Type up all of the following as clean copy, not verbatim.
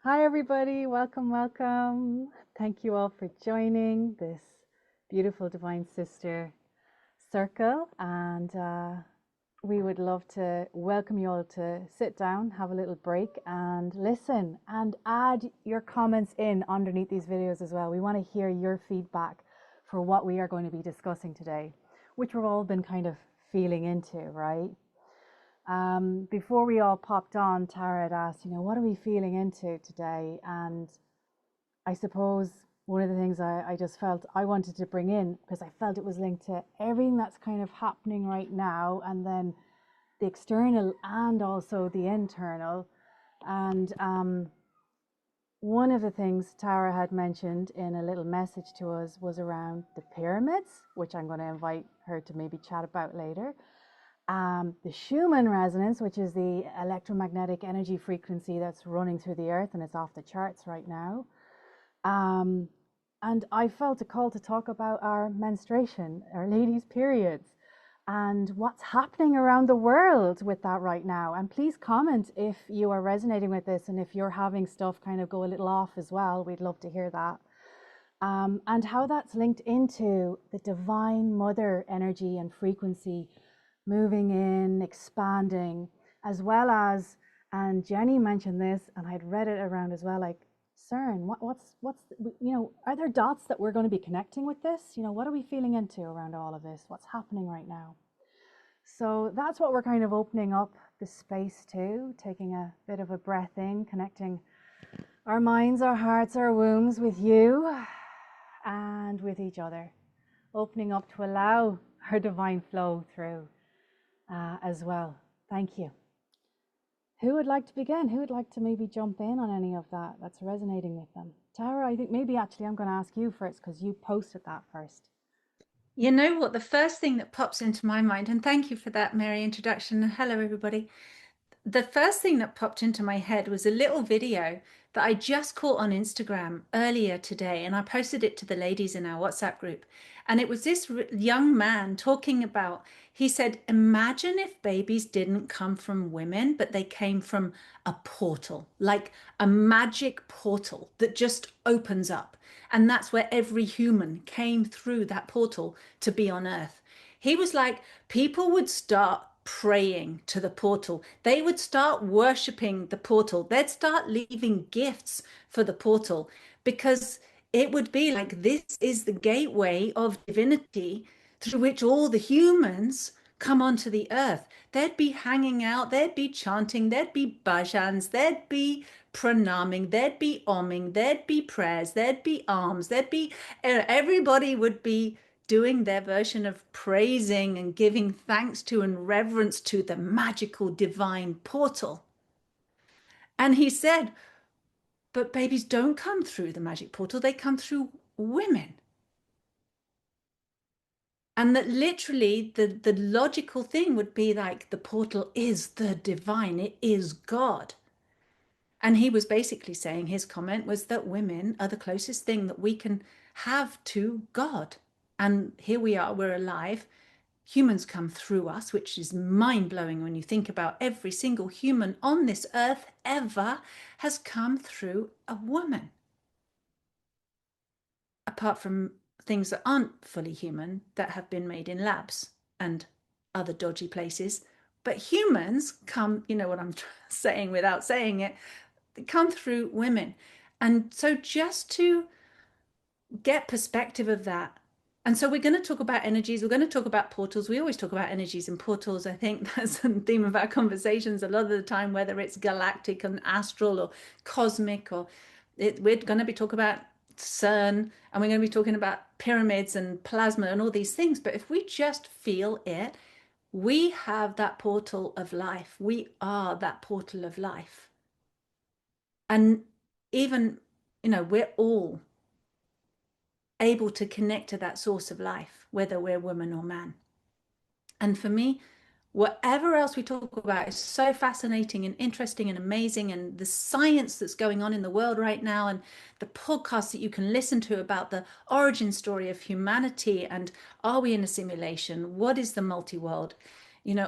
Hi, everybody. Welcome, welcome. Thank you all for joining this beautiful Divine Sister circle. And we would love to welcome you all to sit down, have a little break, and listen and add your comments in underneath these videos as well. We want to hear your feedback for what we are going to be discussing today, which we've all been kind of feeling into, right? Before we all popped on, Tara had asked, what are we feeling into today? And I suppose one of the things I just felt I wanted to bring in, because I felt it was linked to everything that's kind of happening right now, and then the external and also the internal. And one of the things Tara had mentioned in a little message to us was around the pyramids, which I'm going to invite her to maybe chat about later. The Schumann resonance, which is the electromagnetic energy frequency that's running through the earth, and it's off the charts right now. And I felt a call to talk about our menstruation, our ladies' periods, and what's happening around the world with that right now. And please comment if you are resonating with this, and if you're having stuff kind of go a little off as well. We'd love to hear that. And how that's linked into the divine mother energy and frequency moving in, expanding, as well as, and Jenny mentioned this, and I'd read it around as well, like, CERN, are there dots that we're going to be connecting with this? What are we feeling into around all of this? What's happening right now? So that's what we're kind of opening up the space to, taking a bit of a breath in, connecting our minds, our hearts, our wombs with you and with each other, opening up to allow our divine flow through. As well. Thank you. Who would like to begin? Who would like to maybe jump in on any of that's resonating with them? Tara, I think maybe actually I'm going to ask you first because you posted that first. You know what? The first thing that pops into my mind, and thank you for that, Mary, introduction. And hello, everybody. The first thing that popped into my head was a little video that I just caught on Instagram earlier today, and I posted it to the ladies in our WhatsApp group. And it was this young man talking about, he said, imagine if babies didn't come from women, but they came from a portal, like a magic portal that just opens up. And that's where every human came through that portal to be on Earth. He was like, people would start praying to the portal. They would start worshiping the portal. They'd start leaving gifts for the portal because it would be like this is the gateway of divinity through which all the humans come onto the earth. They'd be hanging out, they'd be chanting, there'd be bhajans, there'd be pranaming, there'd be oming, there'd be prayers, there'd be alms, there'd be everybody would be doing their version of praising and giving thanks to and reverence to the magical divine portal. And he said, but babies don't come through the magic portal, they come through women. And that literally the logical thing would be like the portal is the divine, it is God. And he was basically saying, his comment was that women are the closest thing that we can have to God. And here we are, we're alive. Humans come through us, which is mind-blowing when you think about every single human on this earth ever has come through a woman. Apart from things that aren't fully human that have been made in labs and other dodgy places. But humans come, you know what I'm saying without saying it, come through women. And so just to get perspective of that. And so we're going to talk about energies. We're going to talk about portals. We always talk about energies and portals. I think that's the theme of our conversations a lot of the time, whether it's galactic and astral or cosmic, or we're going to be talking about CERN, and we're going to be talking about pyramids and plasma and all these things. But if we just feel it, we have that portal of life. We are that portal of life. And even, we're all able to connect to that source of life, whether we're woman or man. And for me, whatever else we talk about is so fascinating and interesting and amazing. And the science that's going on in the world right now, and the podcasts that you can listen to about the origin story of humanity, and are we in a simulation? What is the multi-world?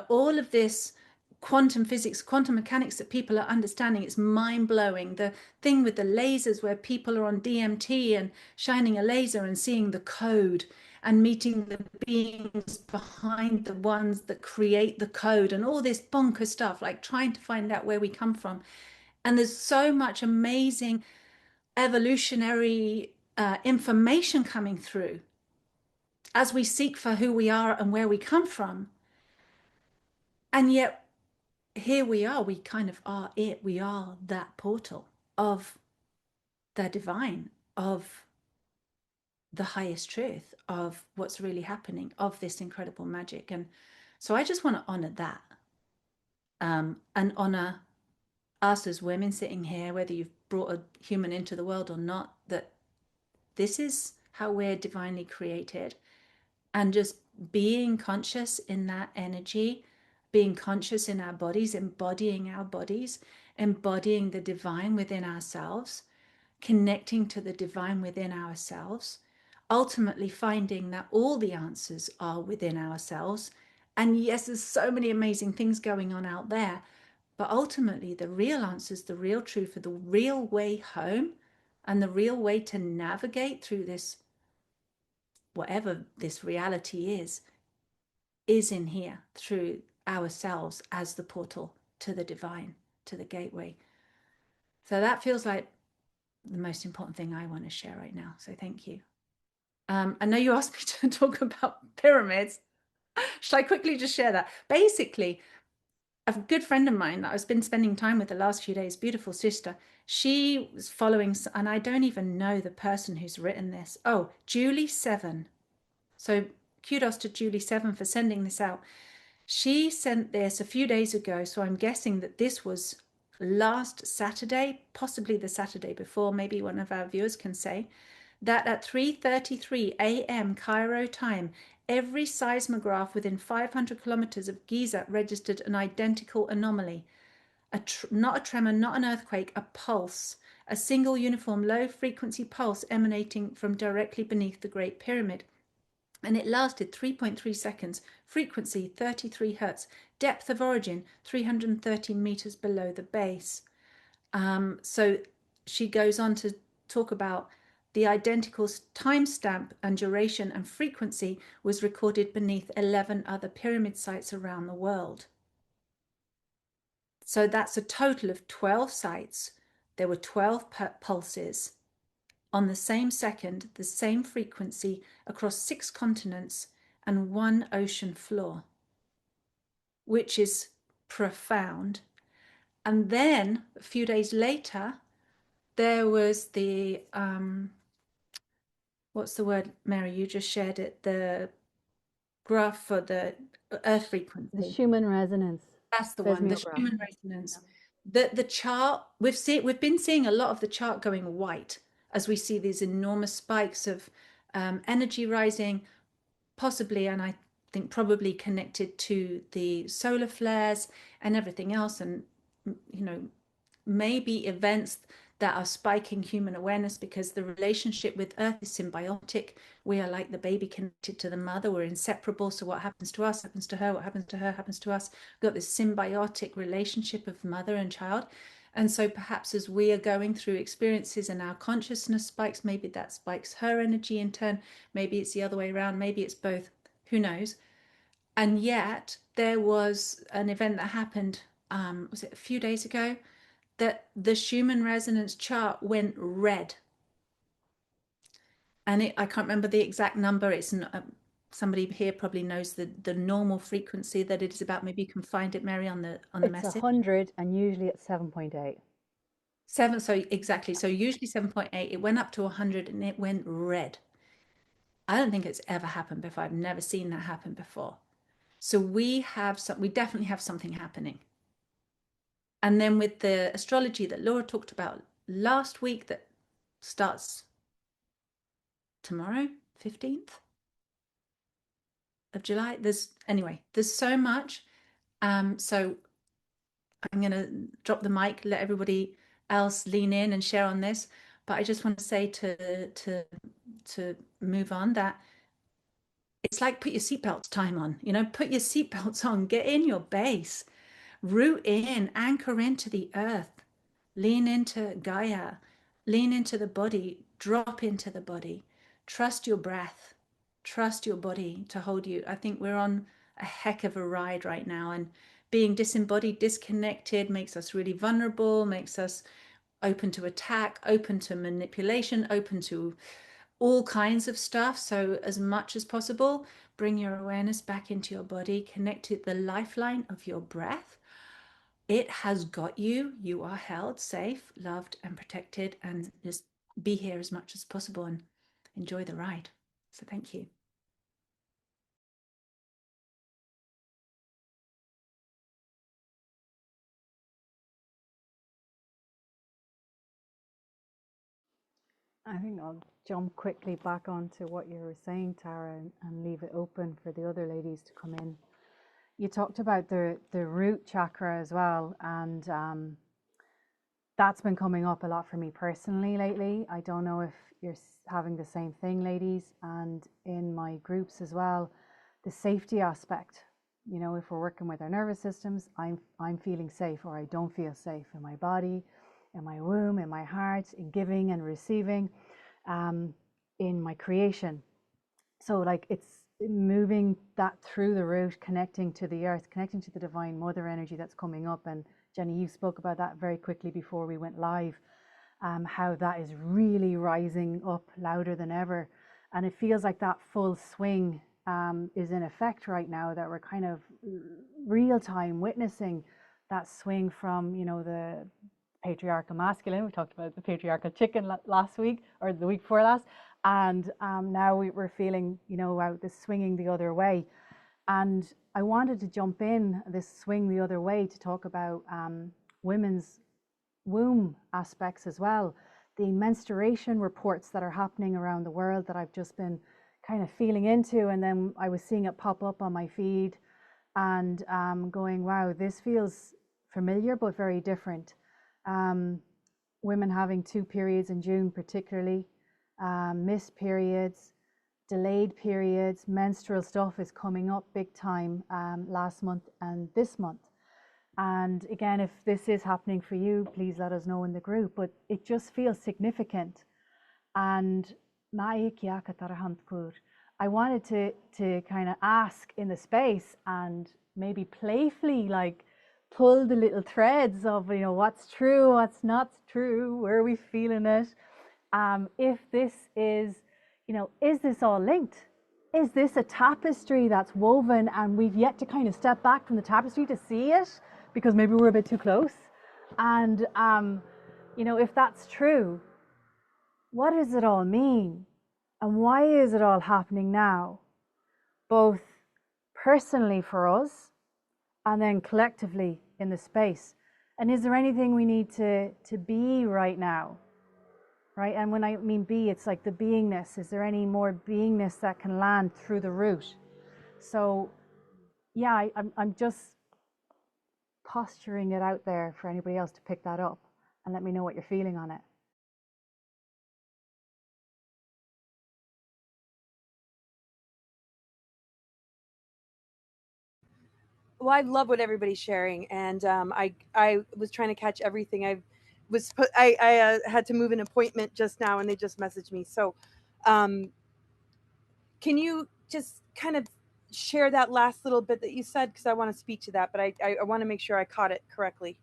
All of this quantum physics, quantum mechanics that people are understanding. It's mind-blowing. The thing with the lasers where people are on DMT and shining a laser and seeing the code and meeting the beings behind the ones that create the code and all this bonker stuff, like trying to find out where we come from. And there's so much amazing evolutionary information coming through as we seek for who we are and where we come from. And yet here we are, we kind of are it. We are that portal of the divine, of the highest truth, of what's really happening, of this incredible magic. And so I just want to honor that, and honor us as women sitting here, whether you've brought a human into the world or not, that this is how we're divinely created. And just being conscious in that energy, being conscious in our bodies, embodying our bodies, embodying the divine within ourselves, connecting to the divine within ourselves, ultimately finding that all the answers are within ourselves. And yes, there's so many amazing things going on out there, but ultimately the real answers, the real truth, for the real way home and the real way to navigate through this, whatever this reality is in here through ourselves as the portal to the divine, to the gateway. So that feels like the most important thing I want to share right now. So thank you. I know you asked me to talk about pyramids. Should I quickly just share that? Basically, a good friend of mine that I've been spending time with the last few days, beautiful sister, she was following, and I don't even know the person who's written this. Oh, Julie7. So kudos to Julie7 for sending this out. She sent this a few days ago, so I'm guessing that this was last Saturday, possibly the Saturday before. Maybe one of our viewers can say that at 3:33 a.m. Cairo time, every seismograph within 500 kilometers of Giza registered an identical anomaly. Not a tremor, not an earthquake, a pulse, a single uniform low-frequency pulse emanating from directly beneath the Great Pyramid. And it lasted 3.3 seconds, frequency 33 hertz, depth of origin 330 meters below the base. So she goes on to talk about the identical timestamp and duration and frequency was recorded beneath 11 other pyramid sites around the world. So that's a total of 12 sites. There were 12 pulses on the same second, the same frequency across 6 continents and 1 ocean floor, which is profound. And then a few days later, there was the, what's the word, Mary? You just shared it, the graph for the earth frequency. The Schumann resonance. That's the one, the Schumann resonance. The chart, we've been seeing a lot of the chart going white as we see these enormous spikes of energy rising, possibly, and I think probably connected to the solar flares and everything else, and maybe events that are spiking human awareness, because the relationship with Earth is symbiotic. We are like the baby connected to the mother. We're inseparable. So what happens to us happens to her. What happens to her happens to us. We've got this symbiotic relationship of mother and child. And so perhaps as we are going through experiences and our consciousness spikes, maybe that spikes her energy in turn. Maybe it's the other way around. Maybe it's both. Who knows? And yet there was an event that happened, was it a few days ago, that the Schumann resonance chart went red. And I can't remember the exact number. It's somebody here probably knows the normal frequency that it is about. Maybe you can find it, Mary, on the message. It's 100, and usually it's 7.8. 7, so exactly. So usually 7.8. It went up to 100 and it went red. I don't think it's ever happened before. I've never seen that happen before. So we definitely have something happening. And then with the astrology that Laura talked about last week, that starts tomorrow, 15th of July. There's so much. So I'm going to drop the mic, let everybody else lean in and share on this. But I just want to say to move on that it's like put your seatbelts time on, put your seatbelts on, get in your base. Root in, anchor into the earth, lean into Gaia, lean into the body, drop into the body, trust your breath, trust your body to hold you. I think we're on a heck of a ride right now, and being disembodied, disconnected makes us really vulnerable, makes us open to attack, open to manipulation, open to all kinds of stuff. So as much as possible, bring your awareness back into your body, connect to the lifeline of your breath. It has got you. You are held safe, loved, and protected, and just be here as much as possible and enjoy the ride. So thank you. I think I'll jump quickly back onto what you were saying, Tara, and leave it open for the other ladies to come in. You talked about the root chakra as well, and that's been coming up a lot for me personally lately. I don't know if you're having the same thing, ladies, and in my groups as well, the safety aspect. You know, if we're working with our nervous systems, I'm feeling safe, or I don't feel safe in my body, in my womb, in my heart, in giving and receiving, in my creation. So like it's moving that through the root, connecting to the earth, connecting to the divine mother energy that's coming up. And Jenny, you spoke about that very quickly before we went live, how that is really rising up louder than ever. And it feels like that full swing is in effect right now, that we're kind of real time witnessing that swing from, you know, the patriarchal masculine. We talked about the patriarchal chicken last week, or the week before last. And now we're feeling, you know, out this swinging the other way. And I wanted to jump in this swing the other way to talk about women's womb aspects as well. The menstruation reports that are happening around the world that I've just been kind of feeling into, and then I was seeing it pop up on my feed and going, wow, this feels familiar but very different. Women having 2 periods in June particularly, missed periods, delayed periods, menstrual stuff is coming up big time last month and this month. And again, if this is happening for you, please let us know in the group, but it just feels significant. And I wanted to kind of ask in the space and maybe playfully like pull the little threads of, you know, what's true, what's not true, where are we feeling it? If this is, you know, is this all linked? Is this a tapestry that's woven and we've yet to kind of step back from the tapestry to see it because maybe we're a bit too close? And, you know, if that's true, what does it all mean? And why is it all happening now? Both personally for us and then collectively in the space. And is there anything we need to be right now? Right? And when I mean be, it's like the beingness. Is there any more beingness that can land through the root? So yeah, I'm just posturing it out there for anybody else to pick that up and let me know what you're feeling on it. Well, I love what everybody's sharing, and I was trying to catch everything. I had to move an appointment just now, and they just messaged me. So, can you just kind of share that last little bit that you said, because I want to speak to that, but I want to make sure I caught it correctly.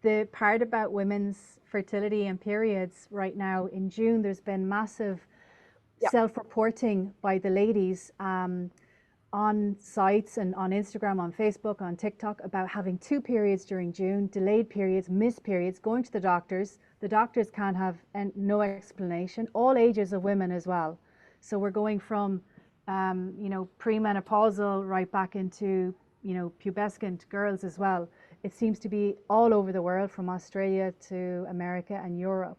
The part about women's fertility and periods right now in June, there's been massive self-reporting by the ladies on sites and on Instagram, on Facebook, on TikTok about having 2 periods during June, delayed periods, missed periods, going to the doctors. The doctors can't have no explanation. All ages of women as well. So we're going from, you know, premenopausal right back into, you know, pubescent girls as well. It seems to be all over the world, from Australia to America and Europe.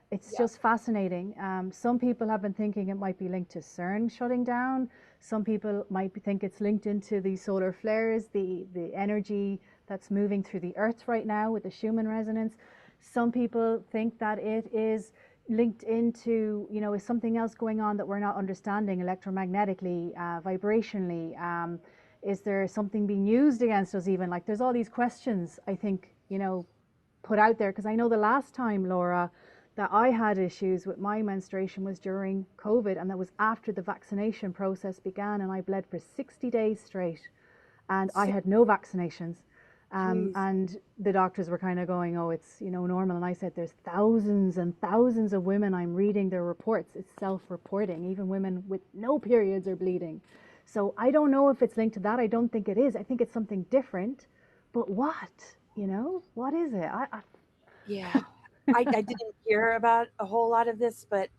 It's just fascinating. Some people have been thinking it might be linked to CERN shutting down. Some people might think it's linked into the solar flares, the energy that's moving through the earth right now with the Schumann resonance. Some people think that it is linked into, you know, is something else going on that we're not understanding electromagnetically, vibrationally. Is there something being used against us even? Like there's all these questions, I think, put out there, because I know the last time, Laura, that I had issues with my menstruation was during COVID, and that was after the vaccination process began, and I bled for 60 days straight, and I had no vaccinations. And the doctors were kind of going, oh, it's normal. And I said, there's thousands and thousands of women, I'm reading their reports, it's self-reporting, even women with no periods are bleeding. So I don't know if it's linked to that. I don't think it is. I think it's something different. But what? What is it? Yeah, I didn't hear about a whole lot of this, but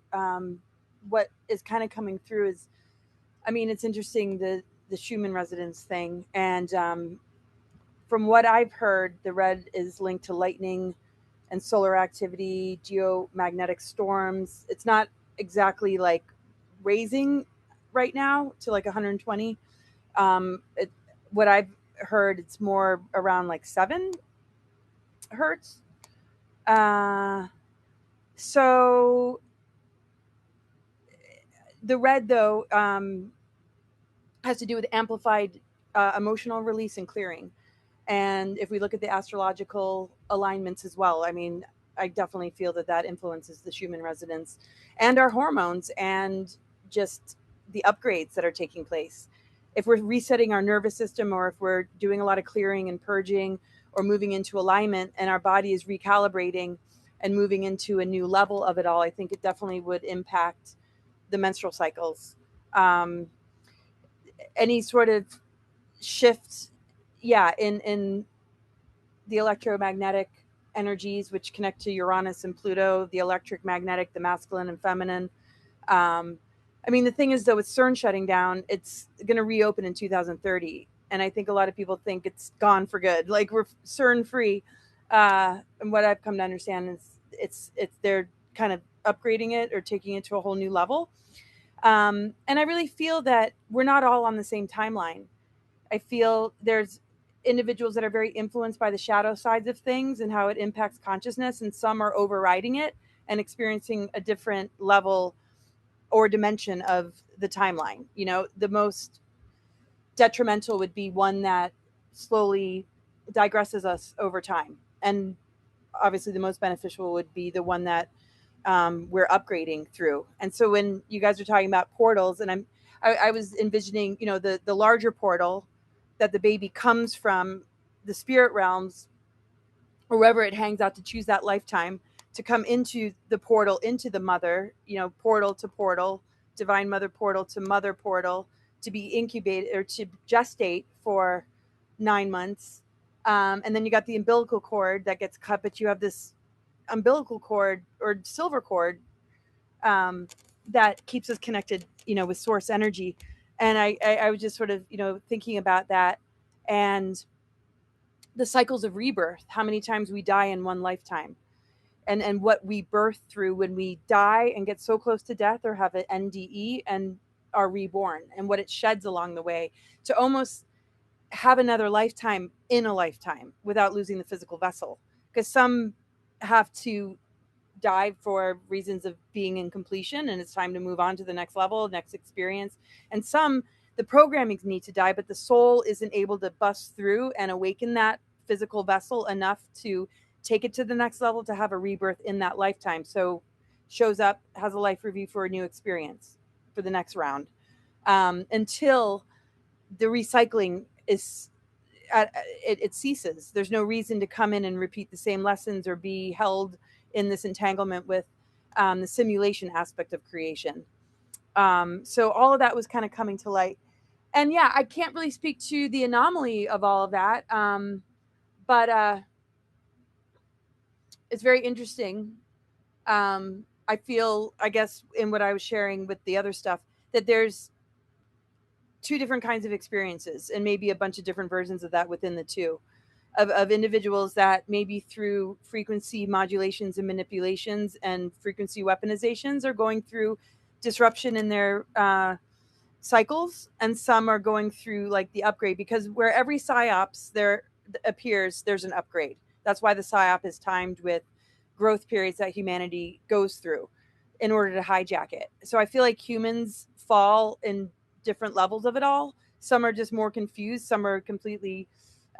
what is kind of coming through is, I mean, it's interesting, the Schumann resonance thing. And from what I've heard, the red is linked to lightning and solar activity, geomagnetic storms. It's not exactly like raising right now to like 120. What I've heard, it's more around like 7 hertz. So the red, though, has to do with amplified emotional release and clearing. And if we look at the astrological alignments as well, I mean, I definitely feel that that influences the Schumann resonance and our hormones and just the upgrades that are taking place. If we're resetting our nervous system, or if we're doing a lot of clearing and purging or moving into alignment, and our body is recalibrating and moving into a new level of it all, I think it definitely would impact the menstrual cycles. Any sort of shift, yeah, in the electromagnetic energies, which connect to Uranus and Pluto, the electric magnetic, the masculine and feminine. I mean, the thing is, though, with CERN shutting down, it's going to reopen in 2030. And I think a lot of people think it's gone for good. Like, we're CERN free. And what I've come to understand is it's they're kind of upgrading it or taking it to a whole new level. And I really feel that we're not all on the same timeline. I feel there's individuals that are very influenced by the shadow sides of things and how it impacts consciousness, and some are overriding it and experiencing a different level or dimension of the timeline. The most detrimental would be one that slowly digresses us over time. And obviously the most beneficial would be the one that we're upgrading through. And so when you guys are talking about portals, and I was envisioning, the larger portal that the baby comes from, the spirit realms, or wherever it hangs out to choose that lifetime, to come into the portal, into the mother, portal to portal, divine mother portal to mother portal, to be incubated or to gestate for 9 months. And then you got the umbilical cord that gets cut, but you have this umbilical cord or silver cord that keeps us connected, with source energy. And I was just sort of, thinking about that, and the cycles of rebirth, how many times we die in one lifetime, and what we birth through when we die and get so close to death or have an NDE and are reborn, and what it sheds along the way to almost have another lifetime in a lifetime without losing the physical vessel. Because some have to die for reasons of being in completion, and it's time to move on to the next level, next experience. And some, the programmings need to die, but the soul isn't able to bust through and awaken that physical vessel enough to take it to the next level, to have a rebirth in that lifetime. So shows up, has a life review for a new experience for the next round, until the recycling is it ceases. There's no reason to come in and repeat the same lessons or be held in this entanglement with the simulation aspect of creation. So all of that was kind of coming to light. And yeah, I can't really speak to the anomaly of all of that. But it's very interesting. I feel, I guess, in what I was sharing with the other stuff, that there's 2 different kinds of experiences, and maybe a bunch of different versions of that within the 2, of individuals that maybe through frequency modulations and manipulations and frequency weaponizations are going through disruption in their cycles, and some are going through like the upgrade, because where every psyops there appears, there's an upgrade. That's why the psyop is timed with growth periods that humanity goes through in order to hijack it. So I feel like humans fall in different levels of it all. Some are just more confused. Some are completely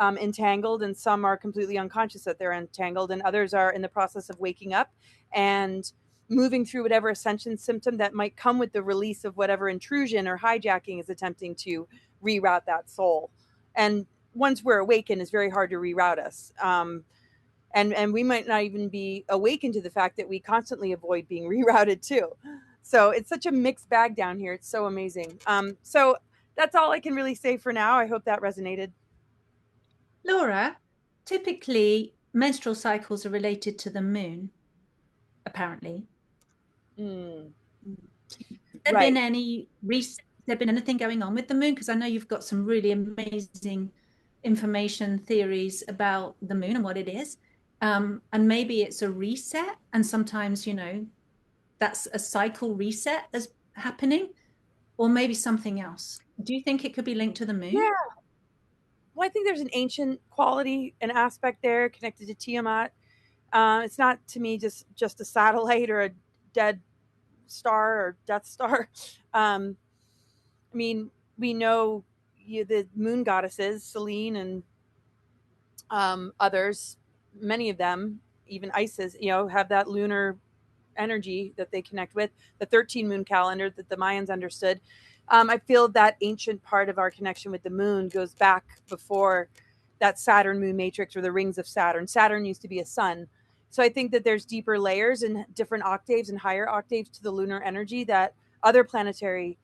entangled, and some are completely unconscious that they're entangled, and others are in the process of waking up and moving through whatever ascension symptom that might come with the release of whatever intrusion or hijacking is attempting to reroute that soul. And once we're awakened, it's very hard to reroute us. And we might not even be awakened to the fact that we constantly avoid being rerouted too. So it's such a mixed bag down here. It's so amazing. So that's all I can really say for now. I hope that resonated. Laura, typically menstrual cycles are related to the moon, apparently. Mm. There Right. been any there been anything going on with the moon? Because I know you've got some really amazing information theories about the moon and what it is. And maybe it's a reset, and sometimes, that's a cycle reset that's happening, or maybe something else. Do you think it could be linked to the moon? Yeah. Well, I think there's an ancient quality, an aspect there connected to Tiamat. It's not to me just a satellite or a dead star or Death Star. I mean, we know the moon goddesses, Selene and others, many of them, even Isis, have that lunar energy that they connect with, the 13 moon calendar that the Mayans understood. I feel that ancient part of our connection with the moon goes back before that Saturn moon matrix or the rings of Saturn. Saturn used to be a sun. So I think that there's deeper layers and different octaves and higher octaves to the lunar energy that other planetary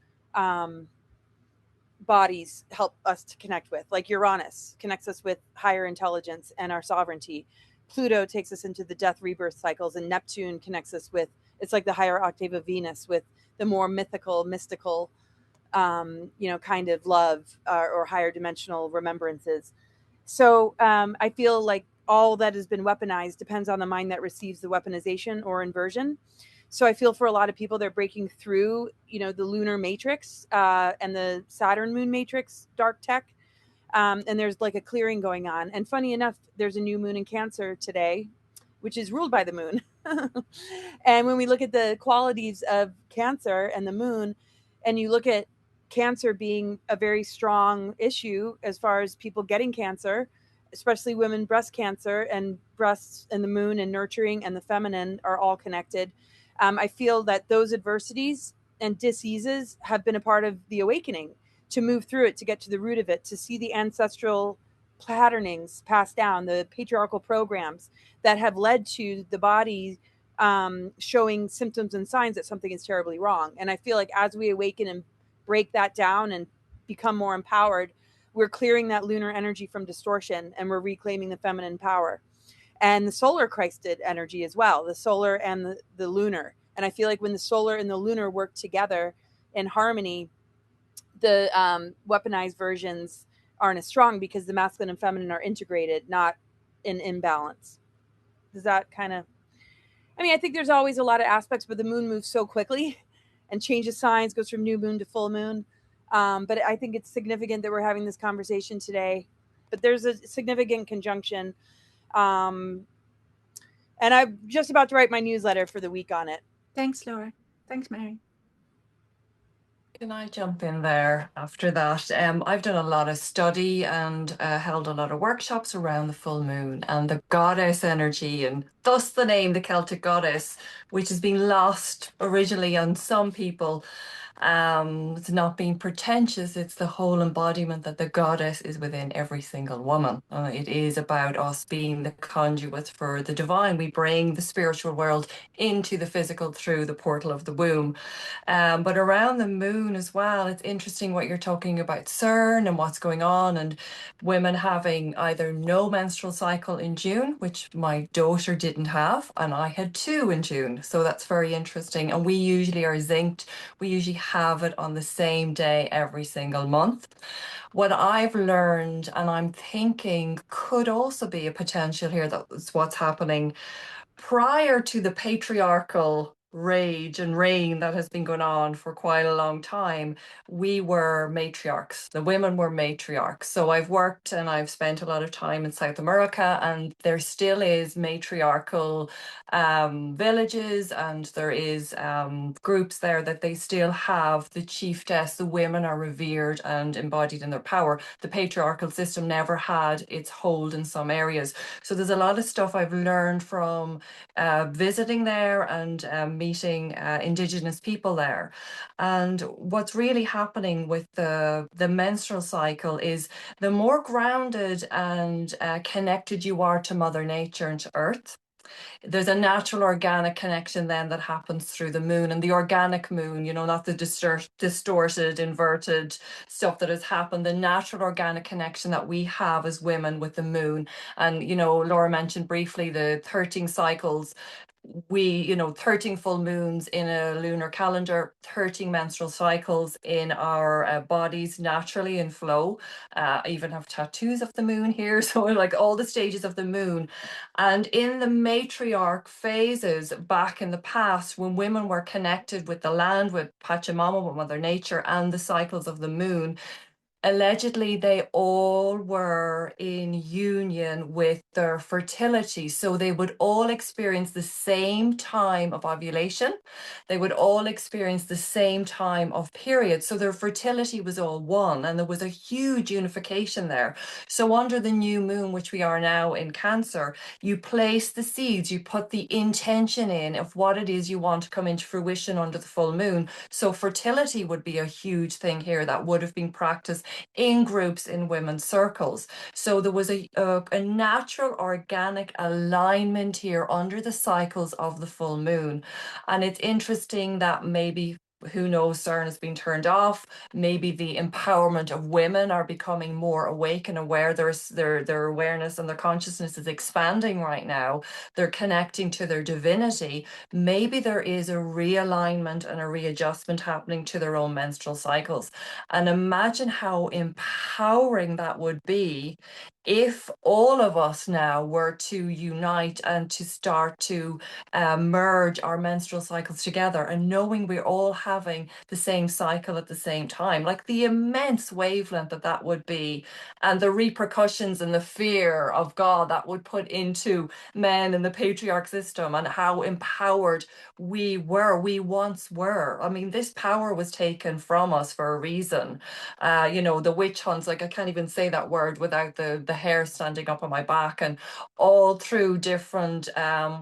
bodies help us to connect with, like Uranus connects us with higher intelligence and our sovereignty. Pluto takes us into the death rebirth cycles, and Neptune connects us with, it's like the higher octave of Venus, with the more mythical, mystical, kind of love or higher dimensional remembrances. So I feel like all that has been weaponized depends on the mind that receives the weaponization or inversion. So I feel for a lot of people, they're breaking through, the lunar matrix and the Saturn moon matrix dark tech. And there's like a clearing going on. And funny enough, there's a new moon in Cancer today, which is ruled by the moon. And when we look at the qualities of Cancer and the moon, and you look at Cancer being a very strong issue as far as people getting cancer, especially women breast cancer, and breasts and the moon and nurturing and the feminine are all connected. I feel that those adversities and diseases have been a part of the awakening, to move through it, to get to the root of it, to see the ancestral patternings passed down, the patriarchal programs that have led to the body showing symptoms and signs that something is terribly wrong. And I feel like as we awaken and break that down and become more empowered, we're clearing that lunar energy from distortion, and we're reclaiming the feminine power and the solar Christed energy as well, the solar and the lunar. And I feel like when the solar and the lunar work together in harmony, the weaponized versions aren't as strong because the masculine and feminine are integrated, not in imbalance. Does that kind of, I think there's always a lot of aspects, but the moon moves so quickly and changes signs, goes from new moon to full moon. But I think it's significant that we're having this conversation today. But there's a significant conjunction. And I'm just about to write my newsletter for the week on it. Thanks, Laura. Thanks, Mary. Can I jump in there after that? I've done a lot of study and held a lot of workshops around the full moon and the goddess energy, and thus the name, the Celtic goddess, which has been lost originally on some people. It's not being pretentious, it's the whole embodiment that the goddess is within every single woman. It is about us being the conduits for the divine. We bring the spiritual world into the physical through the portal of the womb. But around the moon as well, it's interesting what you're talking about CERN and what's going on, and women having either no menstrual cycle in June, which my daughter didn't have, and I had 2 in June. So that's very interesting. And we usually are zinced. We usually have it on the same day every single month. What I've learned, and I'm thinking could also be a potential here, that's what's happening prior to the patriarchal rage and reign that has been going on for quite a long time, we were matriarchs. The women were matriarchs. So I've worked and I've spent a lot of time in South America, and there still is matriarchal villages, and there is groups there that they still have the chiefess. The women are revered and embodied in their power. The patriarchal system never had its hold in some areas. So there's a lot of stuff I've learned from visiting there and meeting Indigenous people there. And what's really happening with the menstrual cycle is the more grounded and connected you are to Mother Nature and to Earth, there's a natural organic connection then that happens through the moon, and the organic moon, you know, not the distorted, inverted stuff that has happened, the natural organic connection that we have as women with the moon. And, you know, Laura mentioned briefly the 13 cycles. We, you know, 13 full moons in a lunar calendar, 13 menstrual cycles in our bodies naturally in flow. I even have tattoos of the moon here. So like all the stages of the moon. And in the matriarch phases back in the past, when women were connected with the land, with Pachamama, with Mother Nature, and the cycles of the moon, allegedly they all were in union with their fertility. So they would all experience the same time of ovulation. They would all experience the same time of period. So their fertility was all one, and there was a huge unification there. So under the new moon, which we are now in Cancer, you place the seeds, you put the intention in of what it is you want to come into fruition under the full moon. So fertility would be a huge thing here that would have been practiced in groups in women's circles. So there was a natural organic alignment here under the cycles of the full moon. And it's interesting that maybe, who knows, CERN has been turned off. Maybe the empowerment of women are becoming more awake and aware. Their awareness and their consciousness is expanding right now. They're connecting to their divinity. Maybe there is a realignment and a readjustment happening to their own menstrual cycles. And imagine how empowering that would be if all of us now were to unite and to start to merge our menstrual cycles together, and knowing we're all having the same cycle at the same time, like the immense wavelength that would be, and the repercussions and the fear of God that would put into men in the patriarch system, and how empowered we once were. I mean, this power was taken from us for a reason. You know, the witch hunts, like I can't even say that word without the hair standing up on my back, and all through different,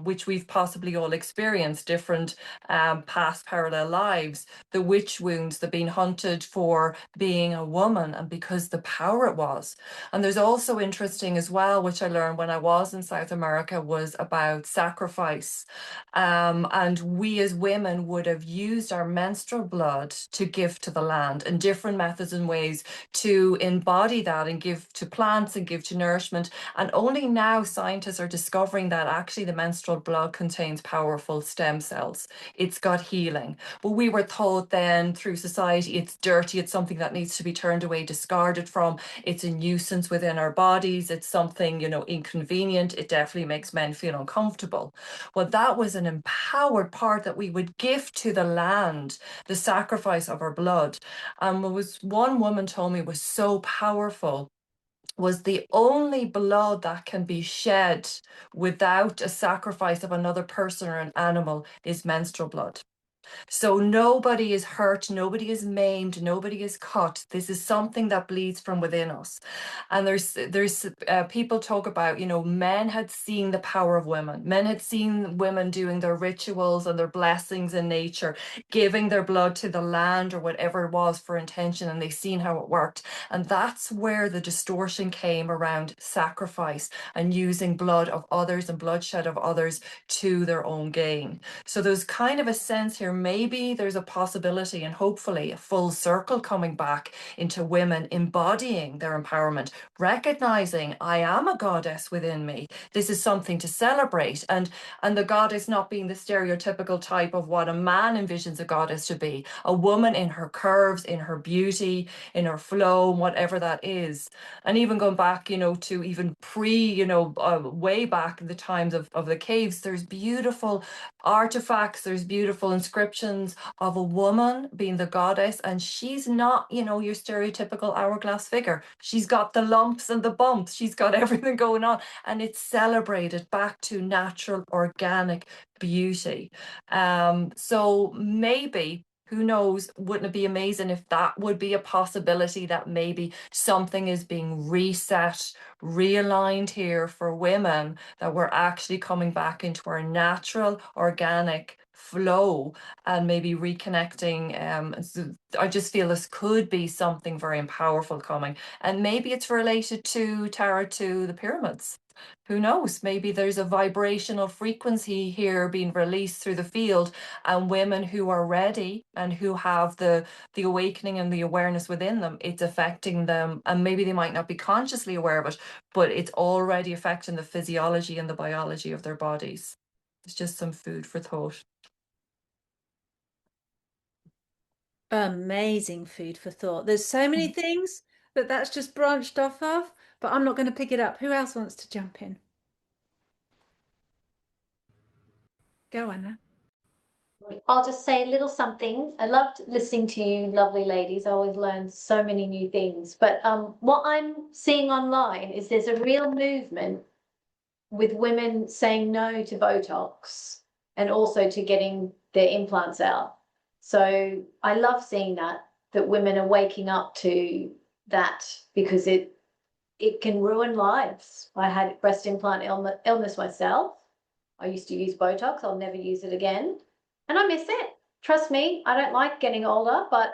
which we've possibly all experienced, different past parallel lives, the witch wounds, the being hunted for being a woman and because the power it was. And there's also interesting as well, which I learned when I was in South America, was about sacrifice. And we as women would have used our menstrual blood to give to the land in different methods and ways to embody that and give to plants and give to nourishment. And only now scientists are discovering that actually the menstrual blood contains powerful stem cells. It's got healing. But we were told then through society, it's dirty, it's something that needs to be turned away, discarded from, it's a nuisance within our bodies, it's something, you know, inconvenient, it definitely makes men feel uncomfortable. Well, that was an empowered part that we would give to the land, the sacrifice of our blood. And what was one woman told me was so powerful, was the only blood that can be shed without a sacrifice of another person or an animal is menstrual blood. So nobody is hurt, nobody is maimed, nobody is cut. This is something that bleeds from within us. And there's people talk about, you know, men had seen the power of women. Men had seen women doing their rituals and their blessings in nature, giving their blood to the land or whatever it was for intention, and they seen how it worked. And that's where the distortion came around sacrifice and using blood of others and bloodshed of others to their own gain. So there's kind of a sense here there's a possibility and hopefully a full circle coming back into women embodying their empowerment, recognizing I am a goddess within me. This is something to celebrate. And the goddess not being the stereotypical type of what a man envisions a goddess to be, a woman in her curves, in her beauty, in her flow, whatever that is. And even going back, you know, to even way back in the times of the caves, there's beautiful artifacts, there's beautiful inscriptions of a woman being the goddess, and she's not, you know, your stereotypical hourglass figure. She's got the lumps and the bumps, she's got everything going on, and it's celebrated back to natural, organic beauty. So maybe, who knows, wouldn't it be amazing if that would be a possibility, that maybe something is being reset, realigned here for women, that we're actually coming back into our natural, organic flow and maybe reconnecting. So I just feel this could be something very powerful coming. And maybe it's related to, Tara, to the pyramids. Who knows? Maybe there's a vibrational frequency here being released through the field, and women who are ready and who have the awakening and the awareness within them, it's affecting them, and maybe they might not be consciously aware of it, but it's already affecting the physiology and the biology of their bodies. It's just some food for thought. Amazing food for thought. There's so many things that's just branched off of, but I'm not going to pick it up. Who else wants to jump in? Go, Anna. I'll just say a little something. I loved listening to you, lovely ladies. I always learn so many new things. But what I'm seeing online is there's a real movement with women saying no to Botox and also to getting their implants out. So I love seeing that women are waking up to that, because it can ruin lives. I had breast implant illness myself. I used to use Botox. I'll never use it again. And I miss it. Trust me, I don't like getting older, but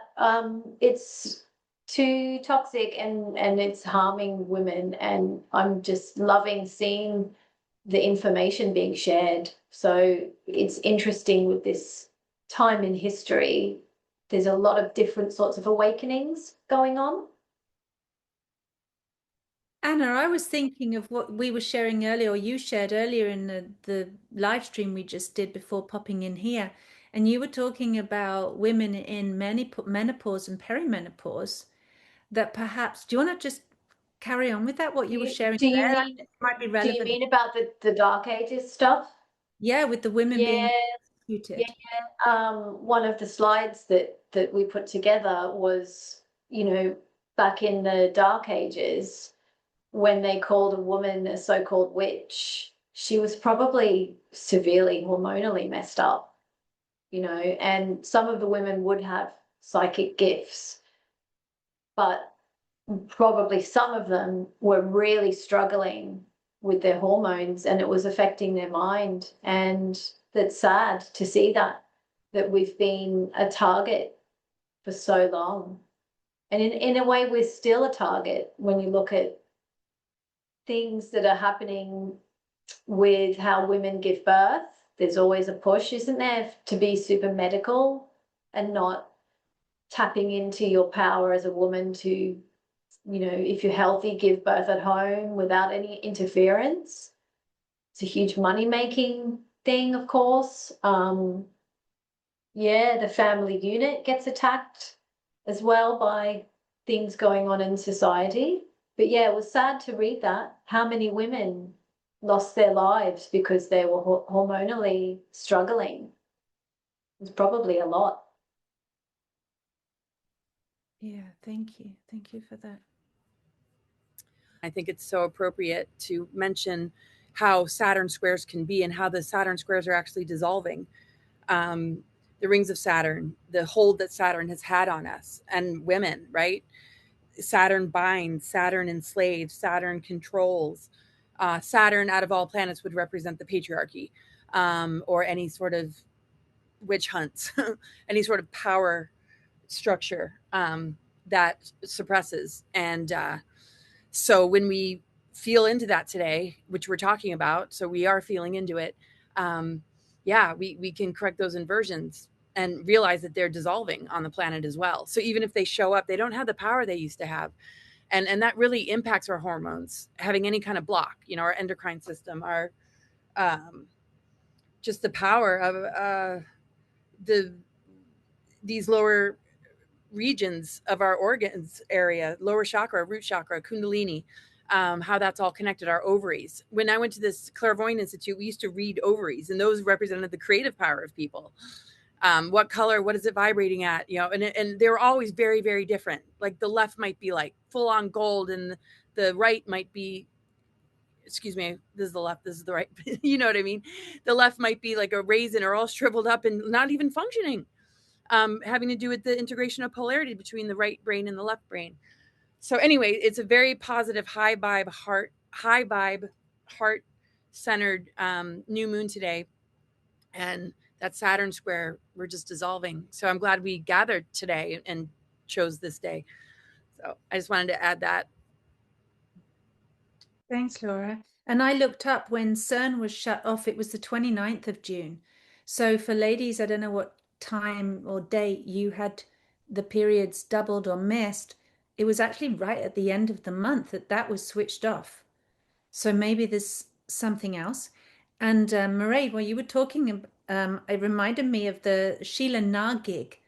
it's too toxic and it's harming women. And I'm just loving seeing the information being shared. So it's interesting with this time in history. There's a lot of different sorts of awakenings going on. Anna, I was thinking of what we were sharing earlier, or you shared earlier in the live stream we just did before popping in here. And you were talking about women in menopause and perimenopause, that perhaps, do you want to just carry on with that, what you were sharing Do you there? mean, Might be do relevant. you mean about the Dark Ages stuff? Yeah, with the women being executed. One of the slides that we put together was, you know, back in the Dark Ages, when they called a woman a so-called witch, she was probably severely hormonally messed up, you know, and some of the women would have psychic gifts, but probably some of them were really struggling with their hormones and it was affecting their mind. And that's sad to see that we've been a target for so long. And in a way, we're still a target when you look at things that are happening with how women give birth. There's always a push, isn't there, to be super medical and not tapping into your power as a woman to, you know, if you're healthy, give birth at home without any interference. It's a huge money-making thing, of course. The family unit gets attacked as well by things going on in society. But yeah, it was sad to read that, how many women lost their lives because they were hormonally struggling. It was probably a lot. Yeah, thank you. Thank you for that. I think it's so appropriate to mention how Saturn squares can be and how the Saturn squares are actually dissolving. The rings of Saturn, the hold that Saturn has had on us and women, right? Saturn binds, Saturn enslaves, Saturn controls. Saturn, out of all planets, would represent the patriarchy, or any sort of witch hunts, any sort of power structure that suppresses. And so when we feel into that today, which we're talking about, so we are feeling into it, we can correct those inversions. and realize that they're dissolving on the planet as well. So even if they show up, they don't have the power they used to have. And that really impacts our hormones, having any kind of block, our endocrine system, our just the power of these lower regions of our organs area, lower chakra, root chakra, kundalini, how that's all connected, our ovaries. When I went to this clairvoyant institute, we used to read ovaries, and those represented the creative power of people. What color, what is it vibrating at, and they're always very, very different. Like the left might be like full on gold, and the right might be, excuse me, this is the left, this is the right. You know what I mean? The left might be like a raisin or all shriveled up and not even functioning, having to do with the integration of polarity between the right brain and the left brain. So anyway, it's a very positive, high vibe, heart centered new moon today. And that Saturn square, we're just dissolving. So I'm glad we gathered today and chose this day. So I just wanted to add that. Thanks, Laura. And I looked up when CERN was shut off, it was the 29th of June. So for ladies, I don't know what time or date you had the periods doubled or missed. It was actually right at the end of the month that was switched off. So maybe there's something else. And Mairead, while you were talking, it reminded me of the Sheila Na gig.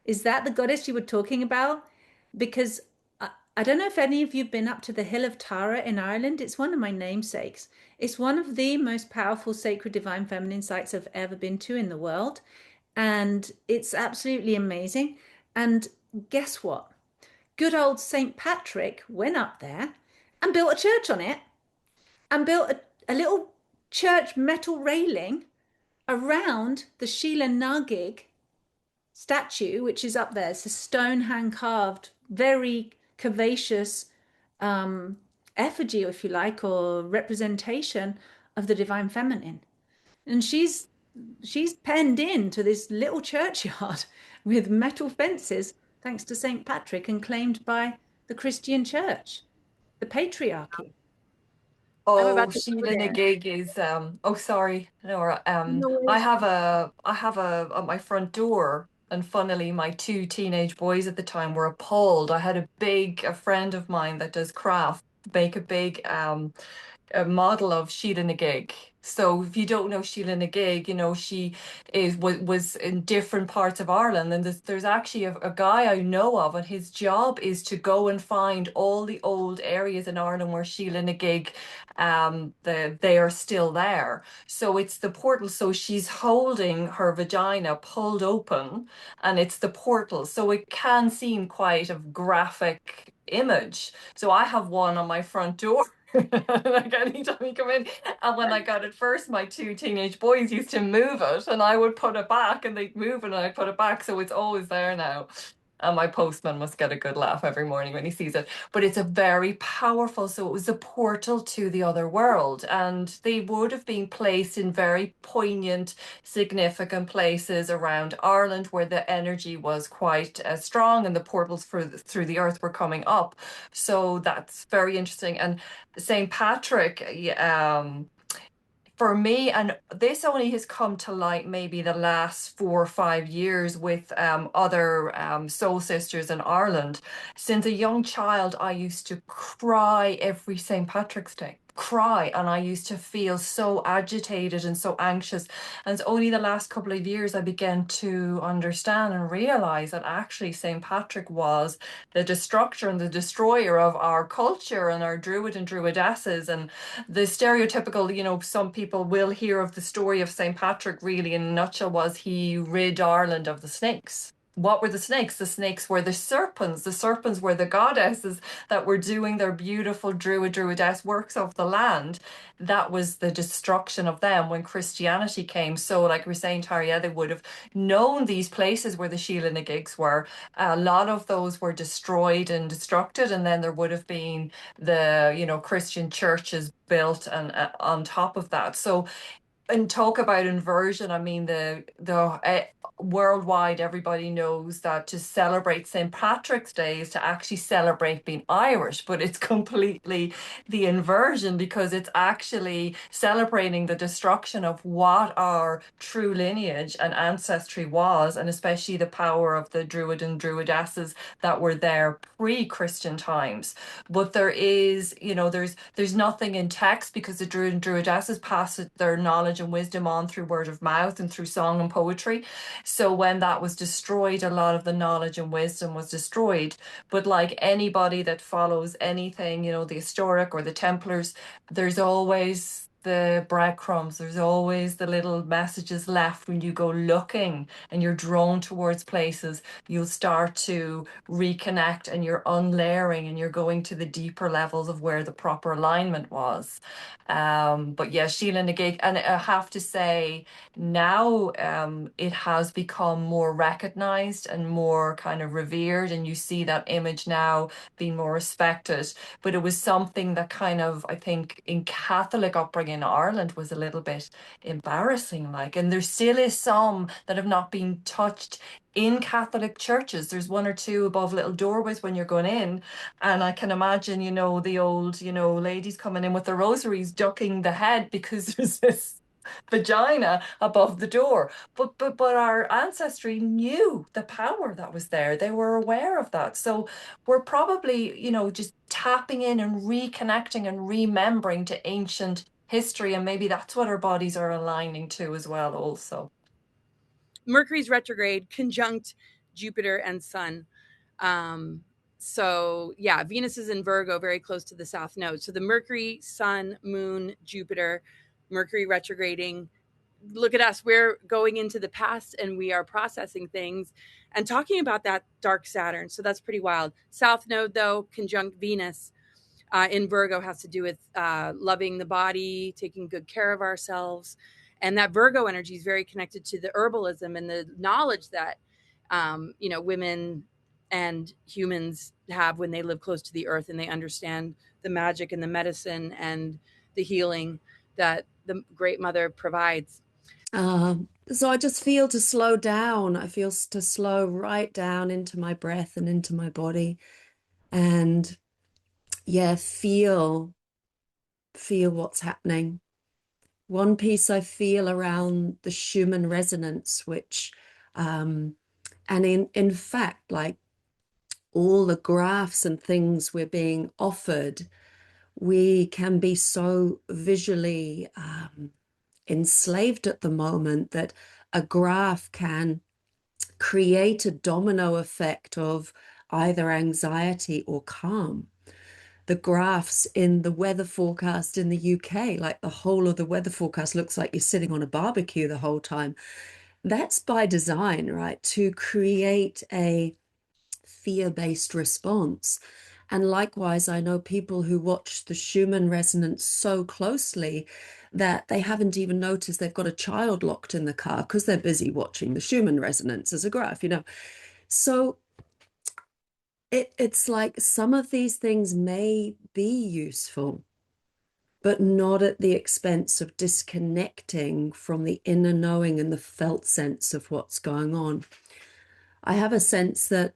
Is that the goddess you were talking about? Because I don't know if any of you have been up to the Hill of Tara in Ireland. It's one of my namesakes. It's one of the most powerful sacred divine feminine sites I've ever been to in the world. And it's absolutely amazing. And guess what? Good old St. Patrick went up there and built a church on it and built a little church metal railing around the Sheila Nagig statue, which is up there. It's a stone hand carved, very curvaceous effigy, if you like, or representation of the divine feminine. And she's penned into this little churchyard with metal fences, thanks to St. Patrick, and claimed by the Christian church, the patriarchy. I'm Oh, about to go Sheila na there. gig is oh sorry, Nora. No I worries. have a at my front door, and funnily my two teenage boys at the time were appalled. I had a friend of mine that does craft make a big a model of Sheila na gig. So if you don't know Sheila na gig, she was in different parts of Ireland, and there's actually a guy I know of, and his job is to go and find all the old areas in Ireland where Sheila na gig, they are still there. So it's the portal. So she's holding her vagina pulled open, and it's the portal. So it can seem quite a graphic image. So I have one on my front door. Like anytime you come in, and when I got it first, my two teenage boys used to move it, and I would put it back, and they'd move it, and I'd put it back, so it's always there now. And my postman must get a good laugh every morning when he sees it. But it's a very powerful, so it was a portal to the other world, and they would have been placed in very poignant, significant places around Ireland where the energy was quite strong, and the portals through the earth were coming up. So that's very interesting. And St. Patrick, for me, and this only has come to light maybe the last 4 or 5 years with other soul sisters in Ireland. Since a young child, I used to cry every St. Patrick's Day. Cry, and I used to feel so agitated and so anxious. And it's only the last couple of years I began to understand and realize that actually St. Patrick was the destructor and the destroyer of our culture and our druid and druidesses, and the stereotypical, some people will hear of the story of St. Patrick really in a nutshell was he rid Ireland of the snakes. What were the snakes? The snakes were the serpents. The serpents were the goddesses that were doing their beautiful druidess works of the land. That was the destruction of them when Christianity came. So like we're saying, Taria, they would have known these places where the Sheila na gigs were. A lot of those were destroyed and destructed, and then there would have been the Christian churches built and on top of that. So and talk about inversion. I mean, the worldwide, everybody knows that to celebrate St. Patrick's Day is to actually celebrate being Irish, but it's completely the inversion, because it's actually celebrating the destruction of what our true lineage and ancestry was, and especially the power of the Druid and Druidesses that were there pre-Christian times. But there is, there's nothing in text, because the Druid and Druidesses passed their knowledge and wisdom on through word of mouth and through song and poetry. So when that was destroyed, a lot of the knowledge and wisdom was destroyed. But like anybody that follows anything, the historic or the Templars, there's always the breadcrumbs, there's always the little messages left. When you go looking and you're drawn towards places, you'll start to reconnect, and you're unlayering, and you're going to the deeper levels of where the proper alignment was. But yeah, Sheila Nagig, and I have to say now it has become more recognized and more kind of revered, and you see that image now being more respected. But it was something that kind of, I think, in Catholic upbringing in Ireland was a little bit embarrassing, like, and there still is some that have not been touched in Catholic churches. There's one or two above little doorways when you're going in, and I can imagine, the old, ladies coming in with their rosaries ducking the head because there's this vagina above the door. But our ancestry knew the power that was there. They were aware of that. So we're probably, just tapping in and reconnecting and remembering to ancient history, and maybe that's what our bodies are aligning to as well also. Mercury's retrograde conjunct Jupiter and Sun. So yeah, Venus is in Virgo, very close to the South Node. So the Mercury, Sun, Moon, Jupiter, Mercury retrograding. Look at us. We're going into the past and we are processing things and talking about that dark Saturn. So that's pretty wild. South Node, though, conjunct Venus in Virgo, has to do with loving the body, taking good care of ourselves. And that Virgo energy is very connected to the herbalism and the knowledge that, women and humans have when they live close to the earth, and they understand the magic and the medicine and the healing that the Great Mother provides. So I just feel to slow down. I feel to slow right down into my breath and into my body, and yeah, feel what's happening. One piece I feel around the Schumann resonance, which, and in fact, like all the graphs and things we're being offered, we can be so visually enslaved at the moment that a graph can create a domino effect of either anxiety or calm. The graphs in the weather forecast in the UK, like the whole of the weather forecast looks like you're sitting on a barbecue the whole time. That's by design, right? To create a fear-based response. And likewise, I know people who watch the Schumann resonance so closely that they haven't even noticed they've got a child locked in the car because they're busy watching the Schumann resonance as a graph, So it's like some of these things may be useful, but not at the expense of disconnecting from the inner knowing and the felt sense of what's going on. I have a sense that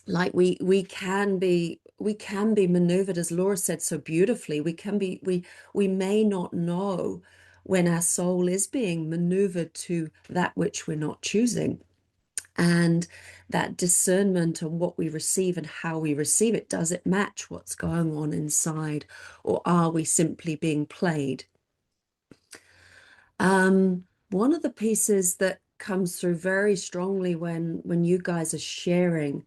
like we can be maneuvered, as Laura said so beautifully. We may not know when our soul is being maneuvered to that which we're not choosing. And that discernment on what we receive and how we receive it, does it match what's going on inside, or are we simply being played? One of the pieces that comes through very strongly when you guys are sharing,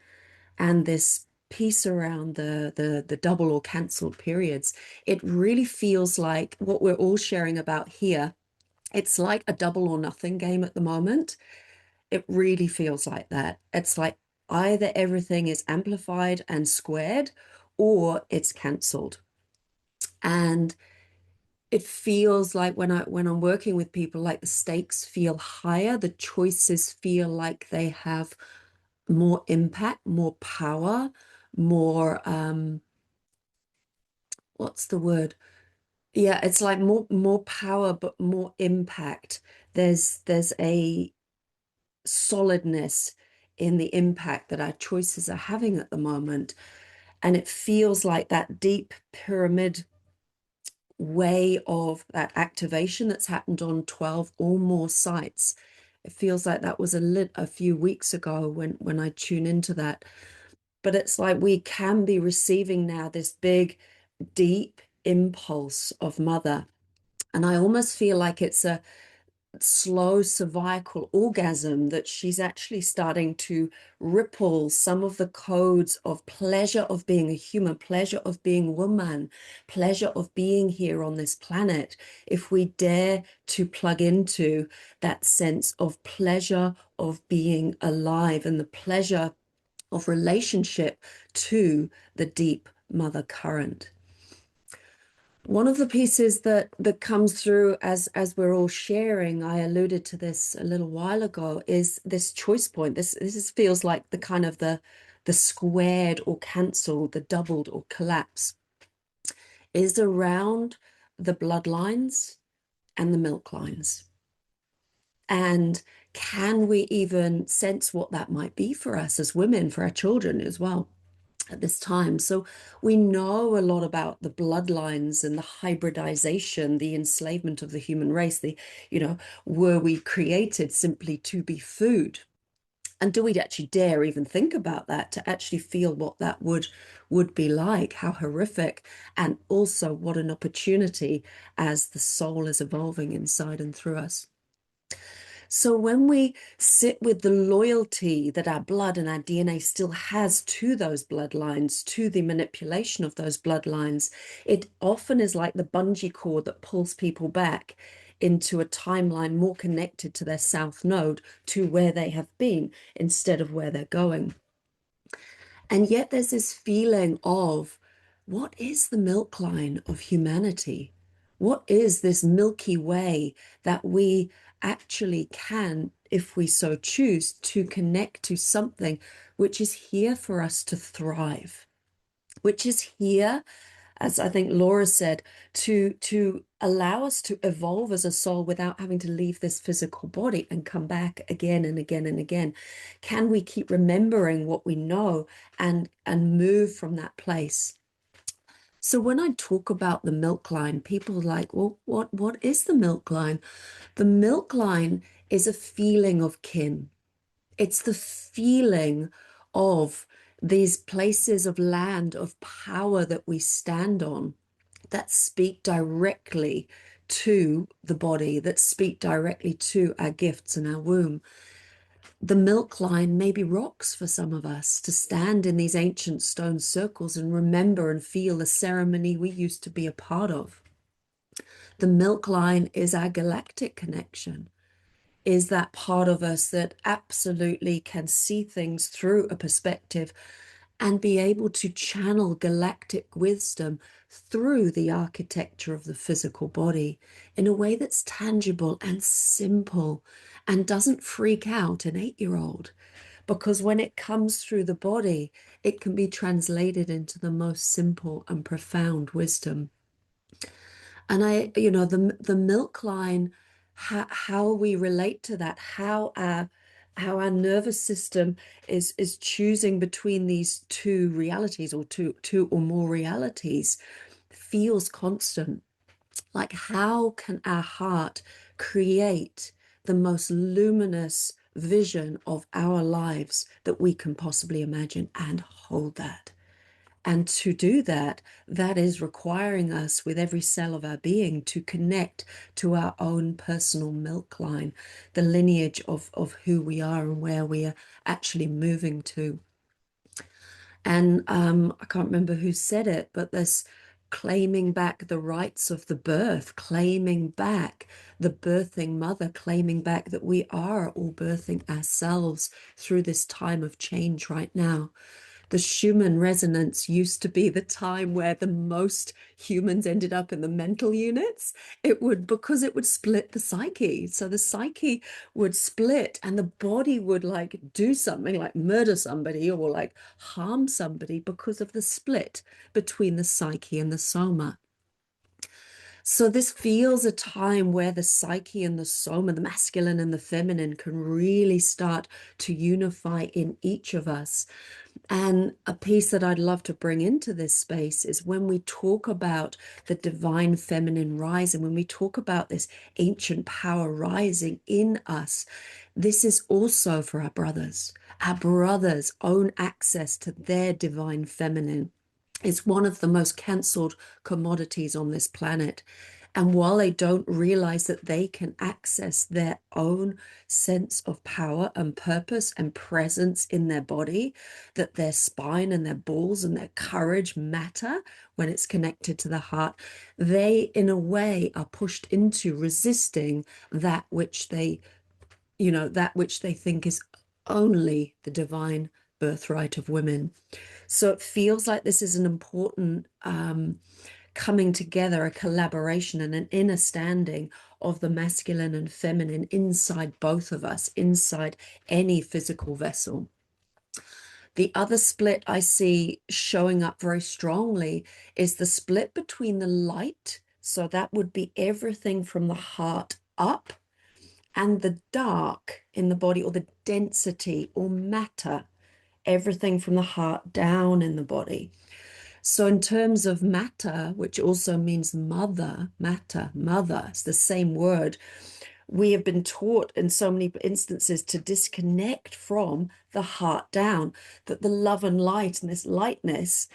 and this piece around the double or cancelled periods, it really feels like what we're all sharing about here. It's like a double or nothing game at the moment. It really feels like that. It's like either everything is amplified and squared, or it's cancelled. And it feels like when I'm working with people, like the stakes feel higher, the choices feel like they have more impact, more power, more what's the word? Yeah, it's like more power, but more impact. There's a solidness in the impact that our choices are having at the moment. And it feels like that deep pyramid way of that activation that's happened on 12 or more sites. It feels like that was a few weeks ago when I tune into that. But it's like we can be receiving now this big, deep impulse of mother. And I almost feel like it's a slow cervical orgasm that she's actually starting to ripple some of the codes of pleasure of being a human, pleasure of being woman, pleasure of being here on this planet. If we dare to plug into that sense of pleasure of being alive and the pleasure of relationship to the deep mother current. One of the pieces that comes through as we're all sharing, I alluded to this a little while ago, is this choice point. Feels like the kind of the squared or cancelled, the doubled or collapse, is around the bloodlines and the milk lines. And can we even sense what that might be for us as women, for our children as well? At this time. So we know a lot about the bloodlines and the hybridization, the enslavement of the human race, were we created simply to be food? And do we actually dare even think about that, to actually feel what that would be like, how horrific, and also what an opportunity as the soul is evolving inside and through us. So when we sit with the loyalty that our blood and our DNA still has to those bloodlines, to the manipulation of those bloodlines, it often is like the bungee cord that pulls people back into a timeline more connected to their south node, to where they have been instead of where they're going. And yet there's this feeling of, what is the milk line of humanity? What is this Milky Way that we actually can, if we so choose, to connect to something which is here for us to thrive, which is here, as I think Laura said, to allow us to evolve as a soul without having to leave this physical body and come back again and again and again? Can we keep remembering what we know and move from that place? So when I talk about the milk line, people are like, well, what is the milk line? The milk line is a feeling of kin. It's the feeling of these places of land, of power that we stand on, that speak directly to the body, that speak directly to our gifts and our womb. The milk line maybe rocks for some of us, to stand in these ancient stone circles and remember and feel the ceremony we used to be a part of. The milk line is our galactic connection, is that part of us that absolutely can see things through a perspective and be able to channel galactic wisdom through the architecture of the physical body in a way that's tangible and simple and doesn't freak out an 8-year-old. Because when it comes through the body, it can be translated into the most simple and profound wisdom. And the milk line, how we relate to that, how our nervous system is choosing between these two realities, or two or more realities, feels constant. Like, how can our heart create the most luminous vision of our lives that we can possibly imagine, and hold that? And to do that, that is requiring us with every cell of our being to connect to our own personal milk line, the lineage of who we are and where we are actually moving to. And I can't remember who said it, but this claiming back the rights of the birth, claiming back the birthing mother, claiming back that we are all birthing ourselves through this time of change right now. The Schumann resonance used to be the time where the most humans ended up in the mental units. Because it would split the psyche. So the psyche would split and the body would like do something like murder somebody or like harm somebody because of the split between the psyche and the soma. So this feels a time where the psyche and the soma, the masculine and the feminine, can really start to unify in each of us. And a piece that I'd love to bring into this space is when we talk about the divine feminine rising, when we talk about this ancient power rising in us, this is also for our brothers. Our brothers own access to their divine feminine. It's one of the most cancelled commodities on this planet. And while they don't realize that they can access their own sense of power and purpose and presence in their body, that their spine and their balls and their courage matter when it's connected to the heart, they, in a way, are pushed into resisting that which they, that which they think is only the divine birthright of women. So it feels like this is an important coming together, a collaboration and an inner standing of the masculine and feminine inside both of us, inside any physical vessel. The other split I see showing up very strongly is the split between the light, so that would be everything from the heart up, and the dark in the body, or the density or matter, everything from the heart down in the body. So in terms of matter, which also means mother, matter, mother, it's the same word. We have been taught in so many instances to disconnect from the heart down, that the love and light and this lightness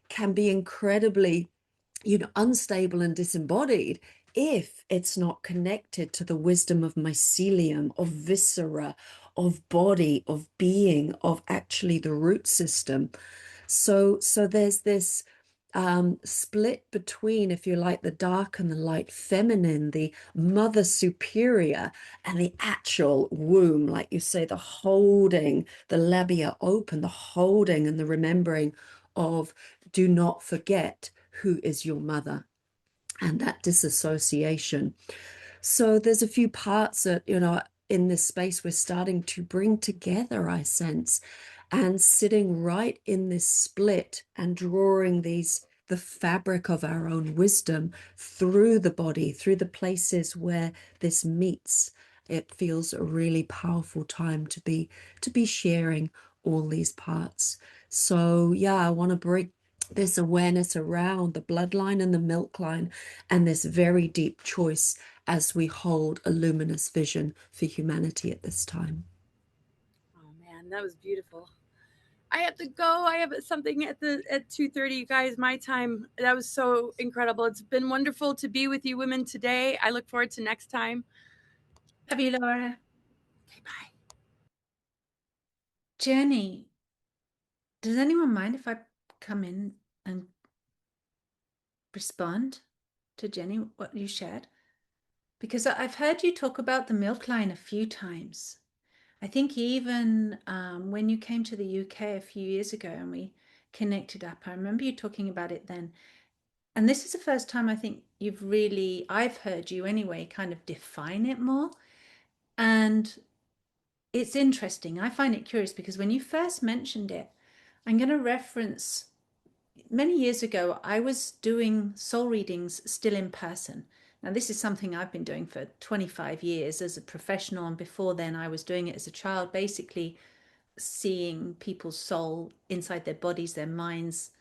can be incredibly, unstable and disembodied if it's not connected to the wisdom of mycelium, of viscera, of body, of being, of actually the root system. So there's this split between, if you like, the dark and the light feminine, the mother superior, and the actual womb, like you say, the holding, the labia open, the holding and the remembering of, do not forget who is your mother, and that disassociation. So there's a few parts that, in this space we're starting to bring together, I sense, and sitting right in this split and drawing the fabric of our own wisdom through the body, through the places where this meets. It feels a really powerful time to be sharing all these parts. So yeah, I want to bring this awareness around the bloodline and the milk line, and this very deep choice as we hold a luminous vision for humanity at this time. Oh man, that was beautiful. I have to go. I have something at 2:30, you guys, my time. That was so incredible. It's been wonderful to be with you women today. I look forward to next time. Love you, Laura. Okay, bye. Jenny, does anyone mind if I come in and respond to Jenny, what you shared? Because I've heard you talk about the milk line a few times. I think even when you came to the UK a few years ago and we connected up, I remember you talking about it then. And this is the first time I think I've heard you anyway, kind of define it more. And it's interesting. I find it curious because when you first mentioned it, I'm going to reference many years ago, I was doing soul readings still in person. Now, this is something I've been doing for 25 years as a professional. And before then, I was doing it as a child, basically seeing people's soul inside their bodies, their minds,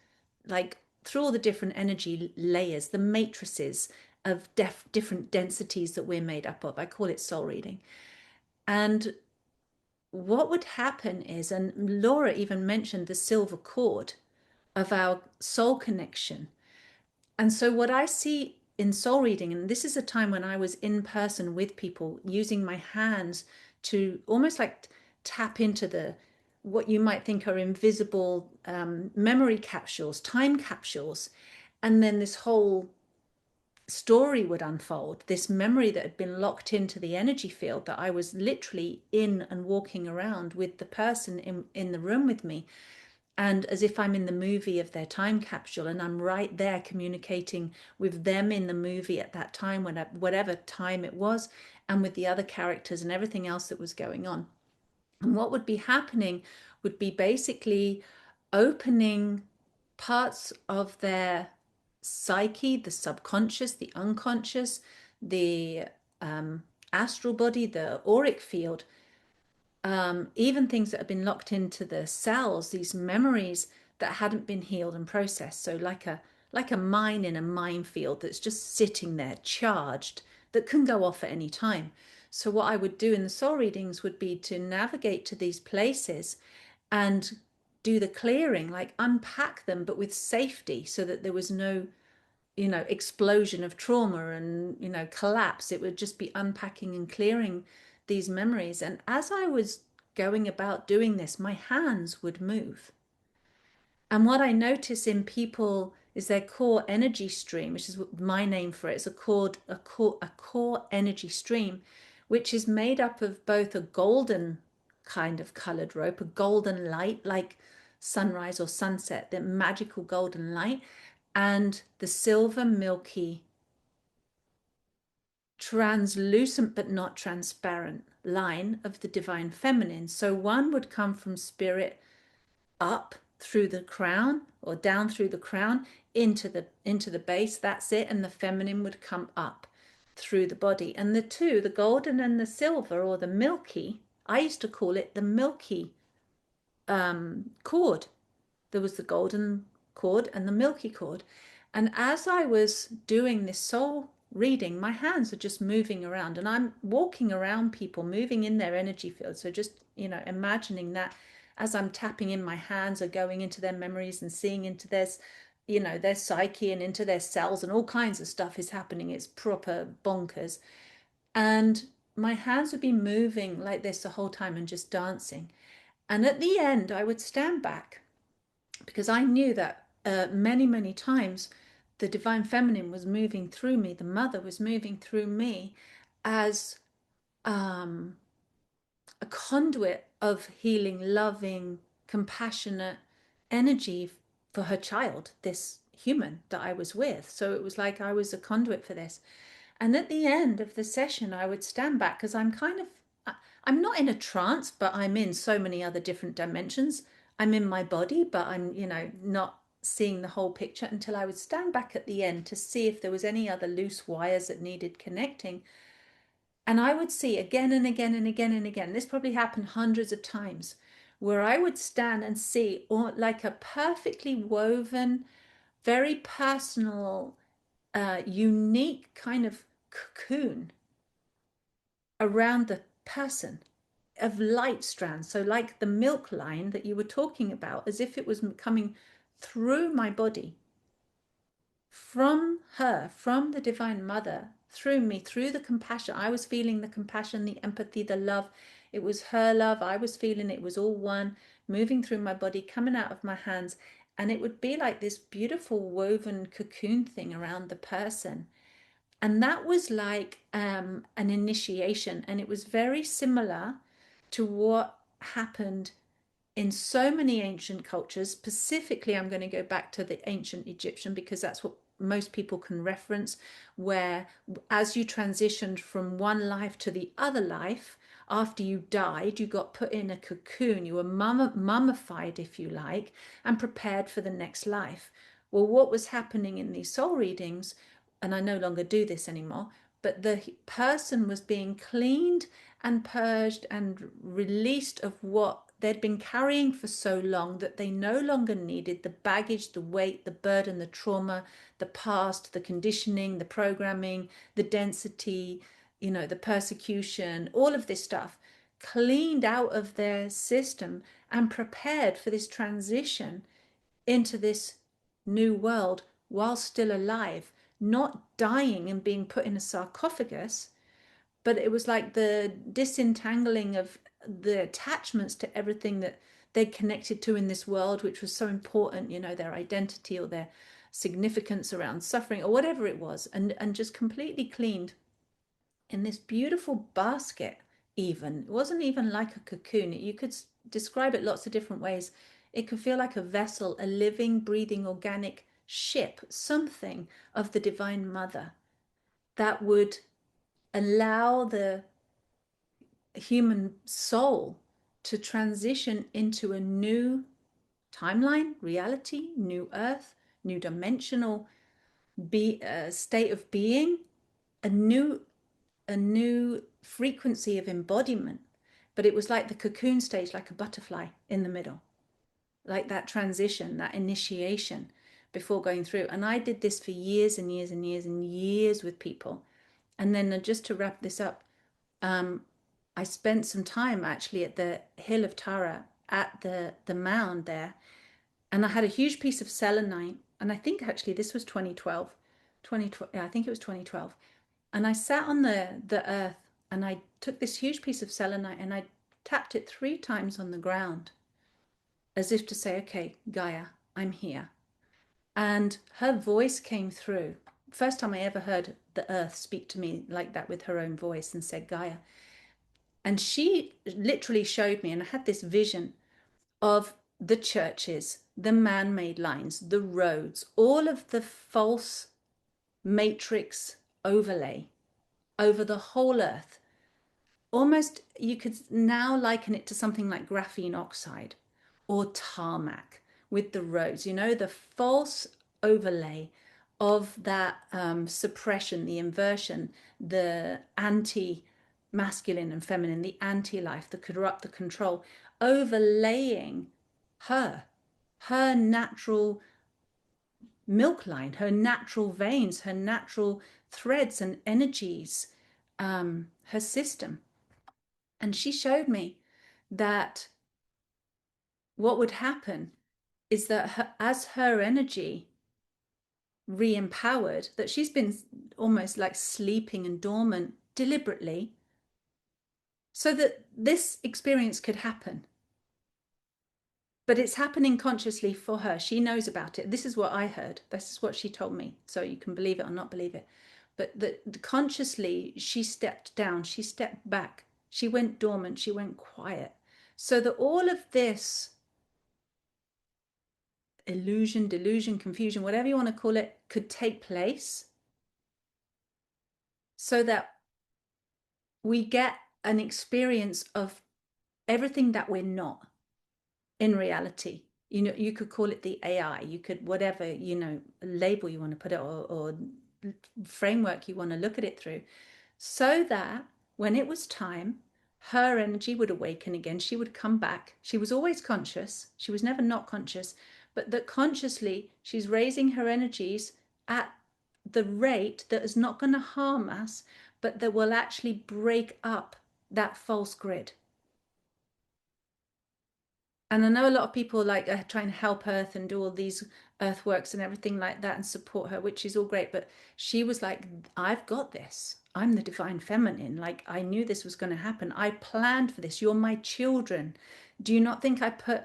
like through all the different energy layers, the matrices of different densities that we're made up of. I call it soul reading. And what would happen is, and Laura even mentioned the silver cord of our soul connection. And so what I see in soul reading, and this is a time when I was in person with people using my hands to almost like tap into what you might think are invisible memory capsules, time capsules. And then this whole story would unfold, this memory that had been locked into the energy field that I was literally in and walking around with the person in the room with me. And as if I'm in the movie of their time capsule, and I'm right there communicating with them in the movie at that time, whatever time it was, and with the other characters and everything else that was going on. And what would be happening would be basically opening parts of their psyche, the subconscious, the unconscious, the astral body, the auric field, even things that have been locked into the cells, these memories that hadn't been healed and processed. So like a mine in a minefield that's just sitting there charged, that can go off at any time. So what I would do in the soul readings would be to navigate to these places and do the clearing, like unpack them, but with safety, so that there was no, you know, explosion of trauma and, you know, collapse. It would just be unpacking and clearing these memories. And as I was going about doing this, my hands would move. And what I notice in people is their core energy stream, which is my name for it. It's a core energy stream, which is made up of both a golden kind of colored rope, a golden light, like sunrise or sunset, the magical golden light, and the silver, milky, translucent but not transparent line of the divine feminine. So one would come from spirit up through the crown, or down through the crown into the base. That's it. And the feminine would come up through the body. And the two, the golden and the silver, or the milky, I used to call it the milky cord. There was the golden cord and the milky cord. And as I was doing this soul reading, my hands are just moving around, and I'm walking around people, moving in their energy field. So just, you know, imagining that as I'm tapping in, my hands are going into their memories and seeing into their, you know, their psyche and into their cells, and all kinds of stuff is happening. It's proper bonkers. And my hands would be moving like this the whole time and just dancing. And at the end, I would stand back, because I knew that many times the divine feminine was moving through me, the mother was moving through me as a conduit of healing, loving, compassionate energy for her child, this human that I was with. So it was like I was a conduit for this. And at the end of the session, I would stand back, because I'm not in a trance, but I'm in so many other different dimensions. I'm in my body, but I'm, you know, not seeing the whole picture, until I would stand back at the end to see if there was any other loose wires that needed connecting. And I would see again and again and again and again, this probably happened hundreds of times, where I would stand and see, or like a perfectly woven, very personal, unique kind of cocoon around the person of light strands. So like the milk line that you were talking about, as if it was coming through my body, from her, from the divine mother, through me, through the compassion. I was feeling the compassion, the empathy, the love. It was her love. I was feeling it was all one, moving through my body, coming out of my hands. And it would be like this beautiful woven cocoon thing around the person. And that was like an initiation. And it was very similar to what happened in so many ancient cultures. Specifically, I'm going to go back to the ancient Egyptian, because that's what most people can reference, where as you transitioned from one life to the other life, after you died, you got put in a cocoon, you were mummified, if you like, and prepared for the next life. Well, what was happening in these soul readings, and I no longer do this anymore, but the person was being cleaned and purged and released of what they'd been carrying for so long, that they no longer needed the baggage, the weight, the burden, the trauma, the past, the conditioning, the programming, the density, you know, the persecution, all of this stuff, cleaned out of their system and prepared for this transition into this new world while still alive, not dying and being put in a sarcophagus. But it was like the disentangling of the attachments to everything that they connected to in this world, which was so important, you know, their identity or their significance around suffering or whatever it was, and just completely cleaned in this beautiful basket. Even it wasn't even like a cocoon. You could describe it lots of different ways. It could feel like a vessel, a living, breathing, organic ship, something of the divine mother that would allow the human soul to transition into a new timeline, reality, new earth, new dimensional state of being, a new frequency of embodiment. But it was like the cocoon stage, like a butterfly in the middle, like that transition, that initiation before going through. And I did this for years and years and years and years with people. And then just to wrap this up, I spent some time actually at the Hill of Tara, at the mound there, and I had a huge piece of selenite. And I think actually this was 2012. Yeah, I think it was 2012. And I sat on the earth, and I took this huge piece of selenite and I tapped it 3 times on the ground, as if to say, okay, Gaia, I'm here. And her voice came through. First time I ever heard the earth speak to me like that with her own voice, and said, Gaia. And she literally showed me, and I had this vision of the churches, the man-made lines, the roads, all of the false matrix overlay over the whole earth. Almost, you could now liken it to something like graphene oxide or tarmac with the roads, you know, the false overlay of that suppression, the inversion, the anti-masculine and feminine, the anti-life, the corrupt, the control, overlaying her natural milk line, her natural veins, her natural threads and energies, her system. And she showed me that what would happen is that as her energy re-empowered, that she's been almost like sleeping and dormant deliberately, so that this experience could happen. But it's happening consciously for her. She knows about it. This is what I heard. This is what she told me. So you can believe it or not believe it. But consciously, she stepped down. She stepped back. She went dormant. She went quiet. So that all of this illusion, delusion, confusion, whatever you want to call it, could take place, so that we get an experience of everything that we're not in reality. You know, you could call it the AI, you could, whatever, you know, label you want to put it, or framework you want to look at it through, so that when it was time, her energy would awaken again. She would come back. She was always conscious. She was never not conscious, but that consciously she's raising her energies at the rate that is not going to harm us, but that will actually break up that false grid. And I know a lot of people like are trying to help Earth and do all these earthworks and everything like that and support her, which is all great. But she was like, I've got this. I'm the divine feminine. Like, I knew this was going to happen. I planned for this. You're my children. Do you not think I put,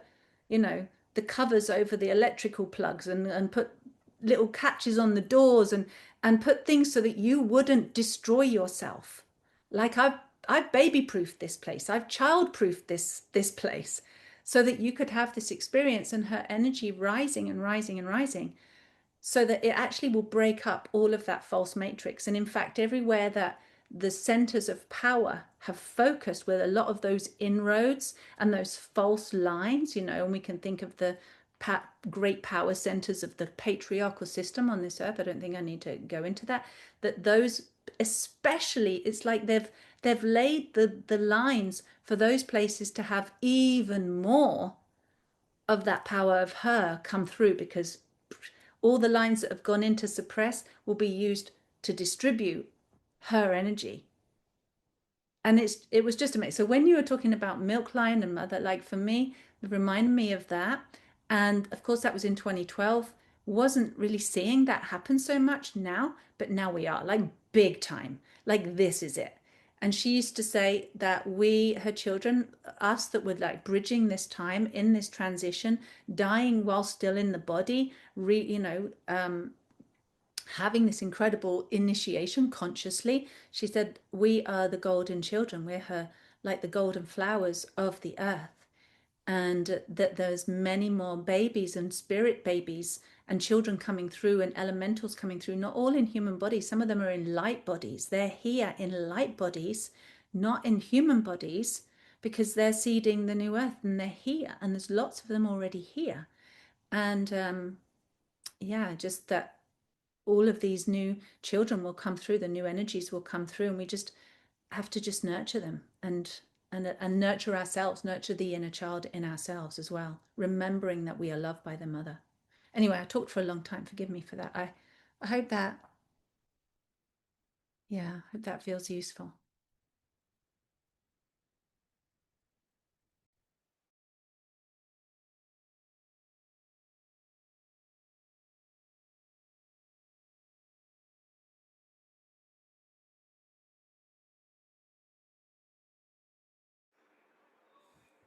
you know, the covers over the electrical plugs and put little catches on the doors and put things so that you wouldn't destroy yourself? Like, I've baby-proofed this place. I've child-proofed this place, so that you could have this experience, and her energy rising and rising and rising, so that it actually will break up all of that false matrix. And in fact, everywhere that the centers of power have focused, with a lot of those inroads and those false lines, you know, and we can think of the great power centers of the patriarchal system on this earth. I don't think I need to go into that. That those, especially, it's like they've laid the lines for those places to have even more of that power of her come through, because all the lines that have gone in to suppress will be used to distribute her energy. And it was just amazing. So when you were talking about milk line and mother, like, for me, it reminded me of that. And of course, that was in 2012. Wasn't really seeing that happen so much now, but now we are, like, big time. Like, this is it. And she used to say that we, her children, us that were like bridging this time in this transition, dying while still in the body, having this incredible initiation consciously. She said, we are the golden children. We're her, like the golden flowers of the earth. And that there's many more babies and spirit babies and children coming through, and elementals coming through, not all in human bodies. Some of them are in light bodies. They're here in light bodies, not in human bodies, because they're seeding the new earth, and they're here. And there's lots of them already here. And yeah, just that all of these new children will come through, the new energies will come through, and we just have to just nurture them and nurture ourselves, nurture the inner child in ourselves as well, remembering that we are loved by the mother. Anyway, I talked for a long time. Forgive me for that. I hope that, yeah, I hope that feels useful.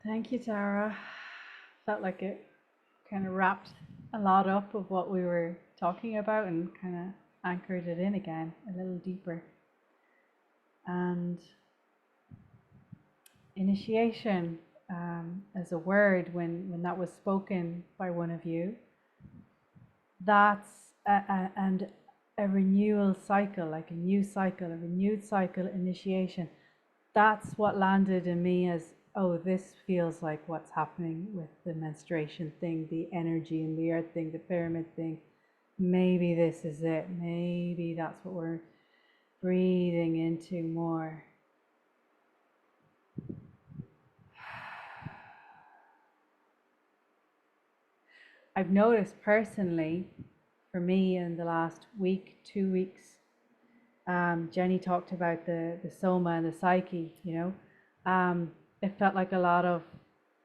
Thank you, Tara. Felt like it kind of wrapped a lot up of what we were talking about and kind of anchored it in again a little deeper. And initiation as a word, when that was spoken by one of you, that's and a renewal cycle, like a new cycle, a renewed cycle initiation. That's what landed in me as, oh, this feels like what's happening with the menstruation thing, the energy and the earth thing, the pyramid thing. Maybe this is it. Maybe that's what we're breathing into more. I've noticed personally, for me in the last week, 2 weeks, Jenny talked about the soma and the psyche, it felt like a lot of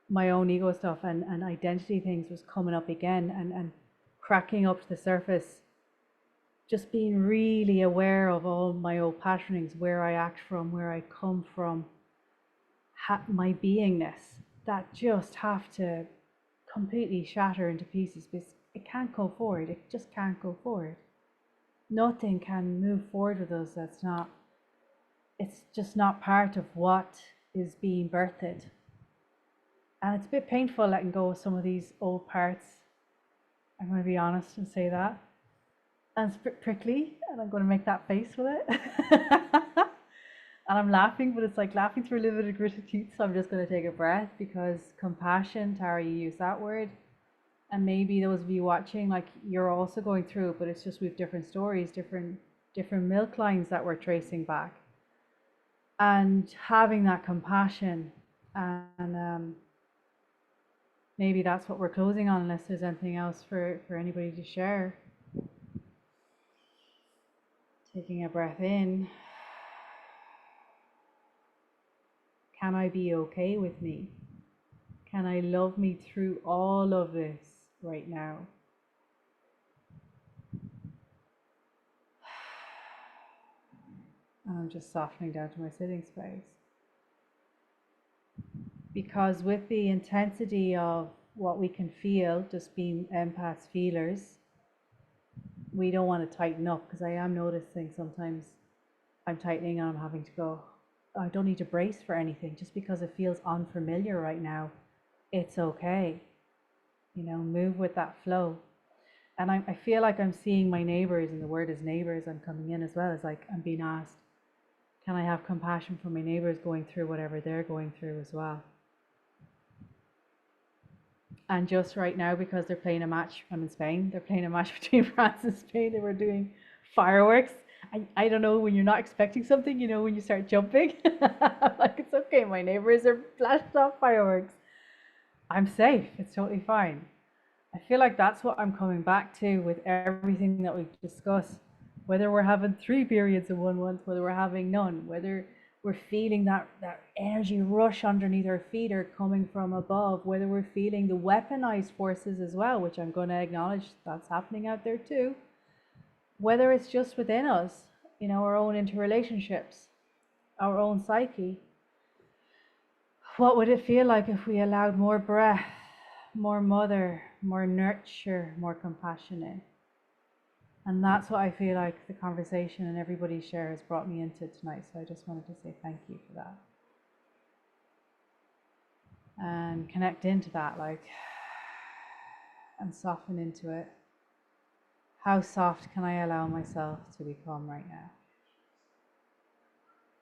my own ego stuff and identity things was coming up again and cracking up to the surface. Just being really aware of all my old patternings, where I act from, where I come from, my beingness, that just have to completely shatter into pieces because it can't go forward. It just can't go forward. Nothing can move forward with us that's not, it's just not part of what is being birthed. And it's a bit painful letting go of some of these old parts. I'm going to be honest and say that. And it's a bit prickly, and I'm going to make that face with it. And I'm laughing, but it's like laughing through a little bit of gritted teeth. So I'm just going to take a breath, because compassion, Tara, you use that word. And maybe those of you watching, like, you're also going through it, but it's just with different stories, different milk lines that we're tracing back. And having that compassion, and maybe that's what we're closing on, unless there's anything else for anybody to share. Taking a breath in. Can I be okay with me? Can I love me through all of this right now? And I'm just softening down to my sitting space. Because with the intensity of what we can feel, just being empaths, feelers, we don't want to tighten up, because I am noticing sometimes I'm tightening and I'm having to go, I don't need to brace for anything just because it feels unfamiliar right now. It's okay. Move with that flow. And I feel like I'm seeing my neighbors, and the word is neighbors, I'm coming in as well. It's like I'm being asked, can I have compassion for my neighbors going through whatever they're going through as well? And just right now, because they're playing a match, I'm in Spain, they're playing a match between France and Spain, they were doing fireworks. I don't know, when you're not expecting something, when you start jumping, I'm like, it's okay, my neighbors are flashing off fireworks. I'm safe, it's totally fine. I feel like that's what I'm coming back to with everything that we've discussed. Whether we're having 3 periods in 1 month, whether we're having none, whether we're feeling that energy rush underneath our feet or coming from above, whether we're feeling the weaponized forces as well, which I'm going to acknowledge that's happening out there too. Whether it's just within us, our own interrelationships, our own psyche. What would it feel like if we allowed more breath, more mother, more nurture, more compassion in? And that's what I feel like the conversation and everybody's share has brought me into tonight. So I just wanted to say thank you for that. And connect into that, and soften into it. How soft can I allow myself to become right now?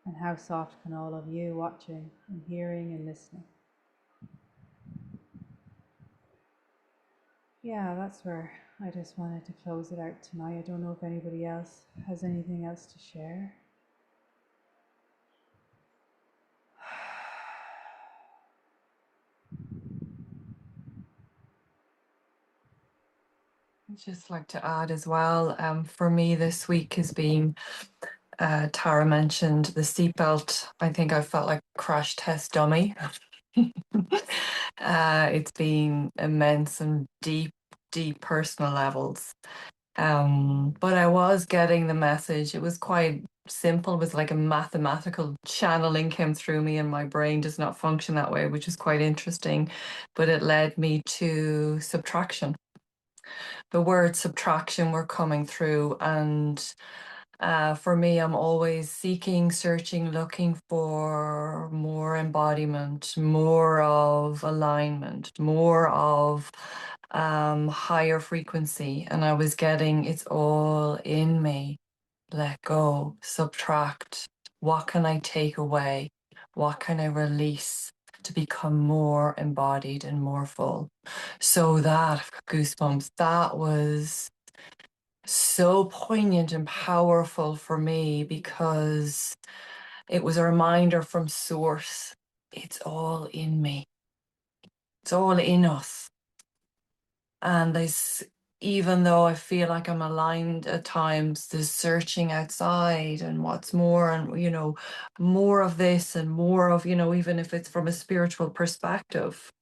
And how soft can all of you watching and hearing and listening? Yeah, that's where I just wanted to close it out tonight. I don't know if anybody else has anything else to share. I'd just like to add as well, for me this week has been, Tara mentioned the seatbelt. I think I felt like a crash test dummy. It's been immense and deep, deep personal levels. But I was getting the message. It was quite simple. It was like a mathematical channeling came through me, and my brain does not function that way, which is quite interesting. But it led me to subtraction. The word subtraction were coming through, and for me, I'm always seeking, searching, looking for more embodiment, more of alignment, more of higher frequency. And I was getting, it's all in me. Let go, subtract. What can I take away? What can I release to become more embodied and more full? So that, goosebumps, that was so poignant and powerful for me, because it was a reminder from source. It's all in me. It's all in us. And even though I feel like I'm aligned at times, there's searching outside and what's more, and, more of this and more of, even if it's from a spiritual perspective,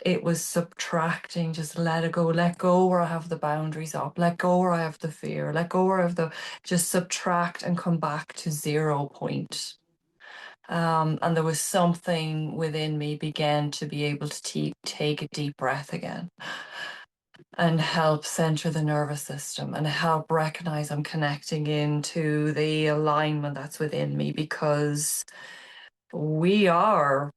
it was subtracting. Just let it go, let go where I have the boundaries up, let go where I have the fear, let go where I have just subtract and come back to 0 point. And there was something within me began to be able to take a deep breath again and help center the nervous system and help recognize I'm connecting into the alignment that's within me, because we are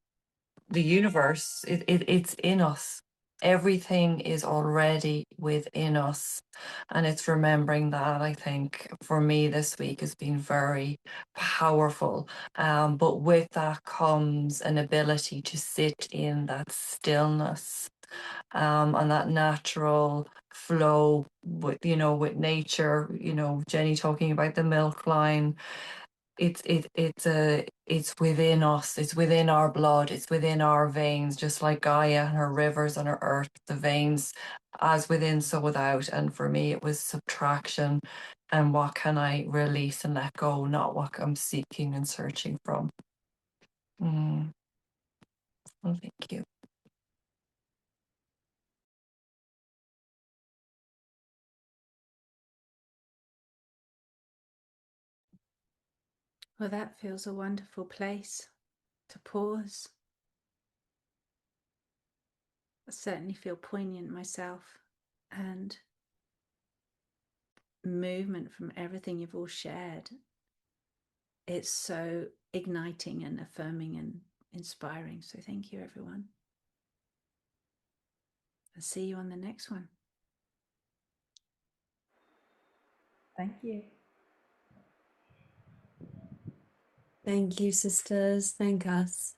the universe. It's in us. Everything is already within us. And it's remembering that, I think, for me this week has been very powerful. But with that comes an ability to sit in that stillness, and that natural flow with, with nature, Jenny talking about the milk line. It's within us, it's within our blood, it's within our veins, just like Gaia and her rivers and her earth, the veins, as within so without. And for me it was subtraction, and what can I release and let go, not what I'm seeking and searching from. Well, thank you. Well, that feels a wonderful place to pause. I certainly feel poignant myself, and movement from everything you've all shared. It's so igniting and affirming and inspiring. So thank you, everyone. I'll see you on the next one. Thank you. Thank you, sisters. Thank us.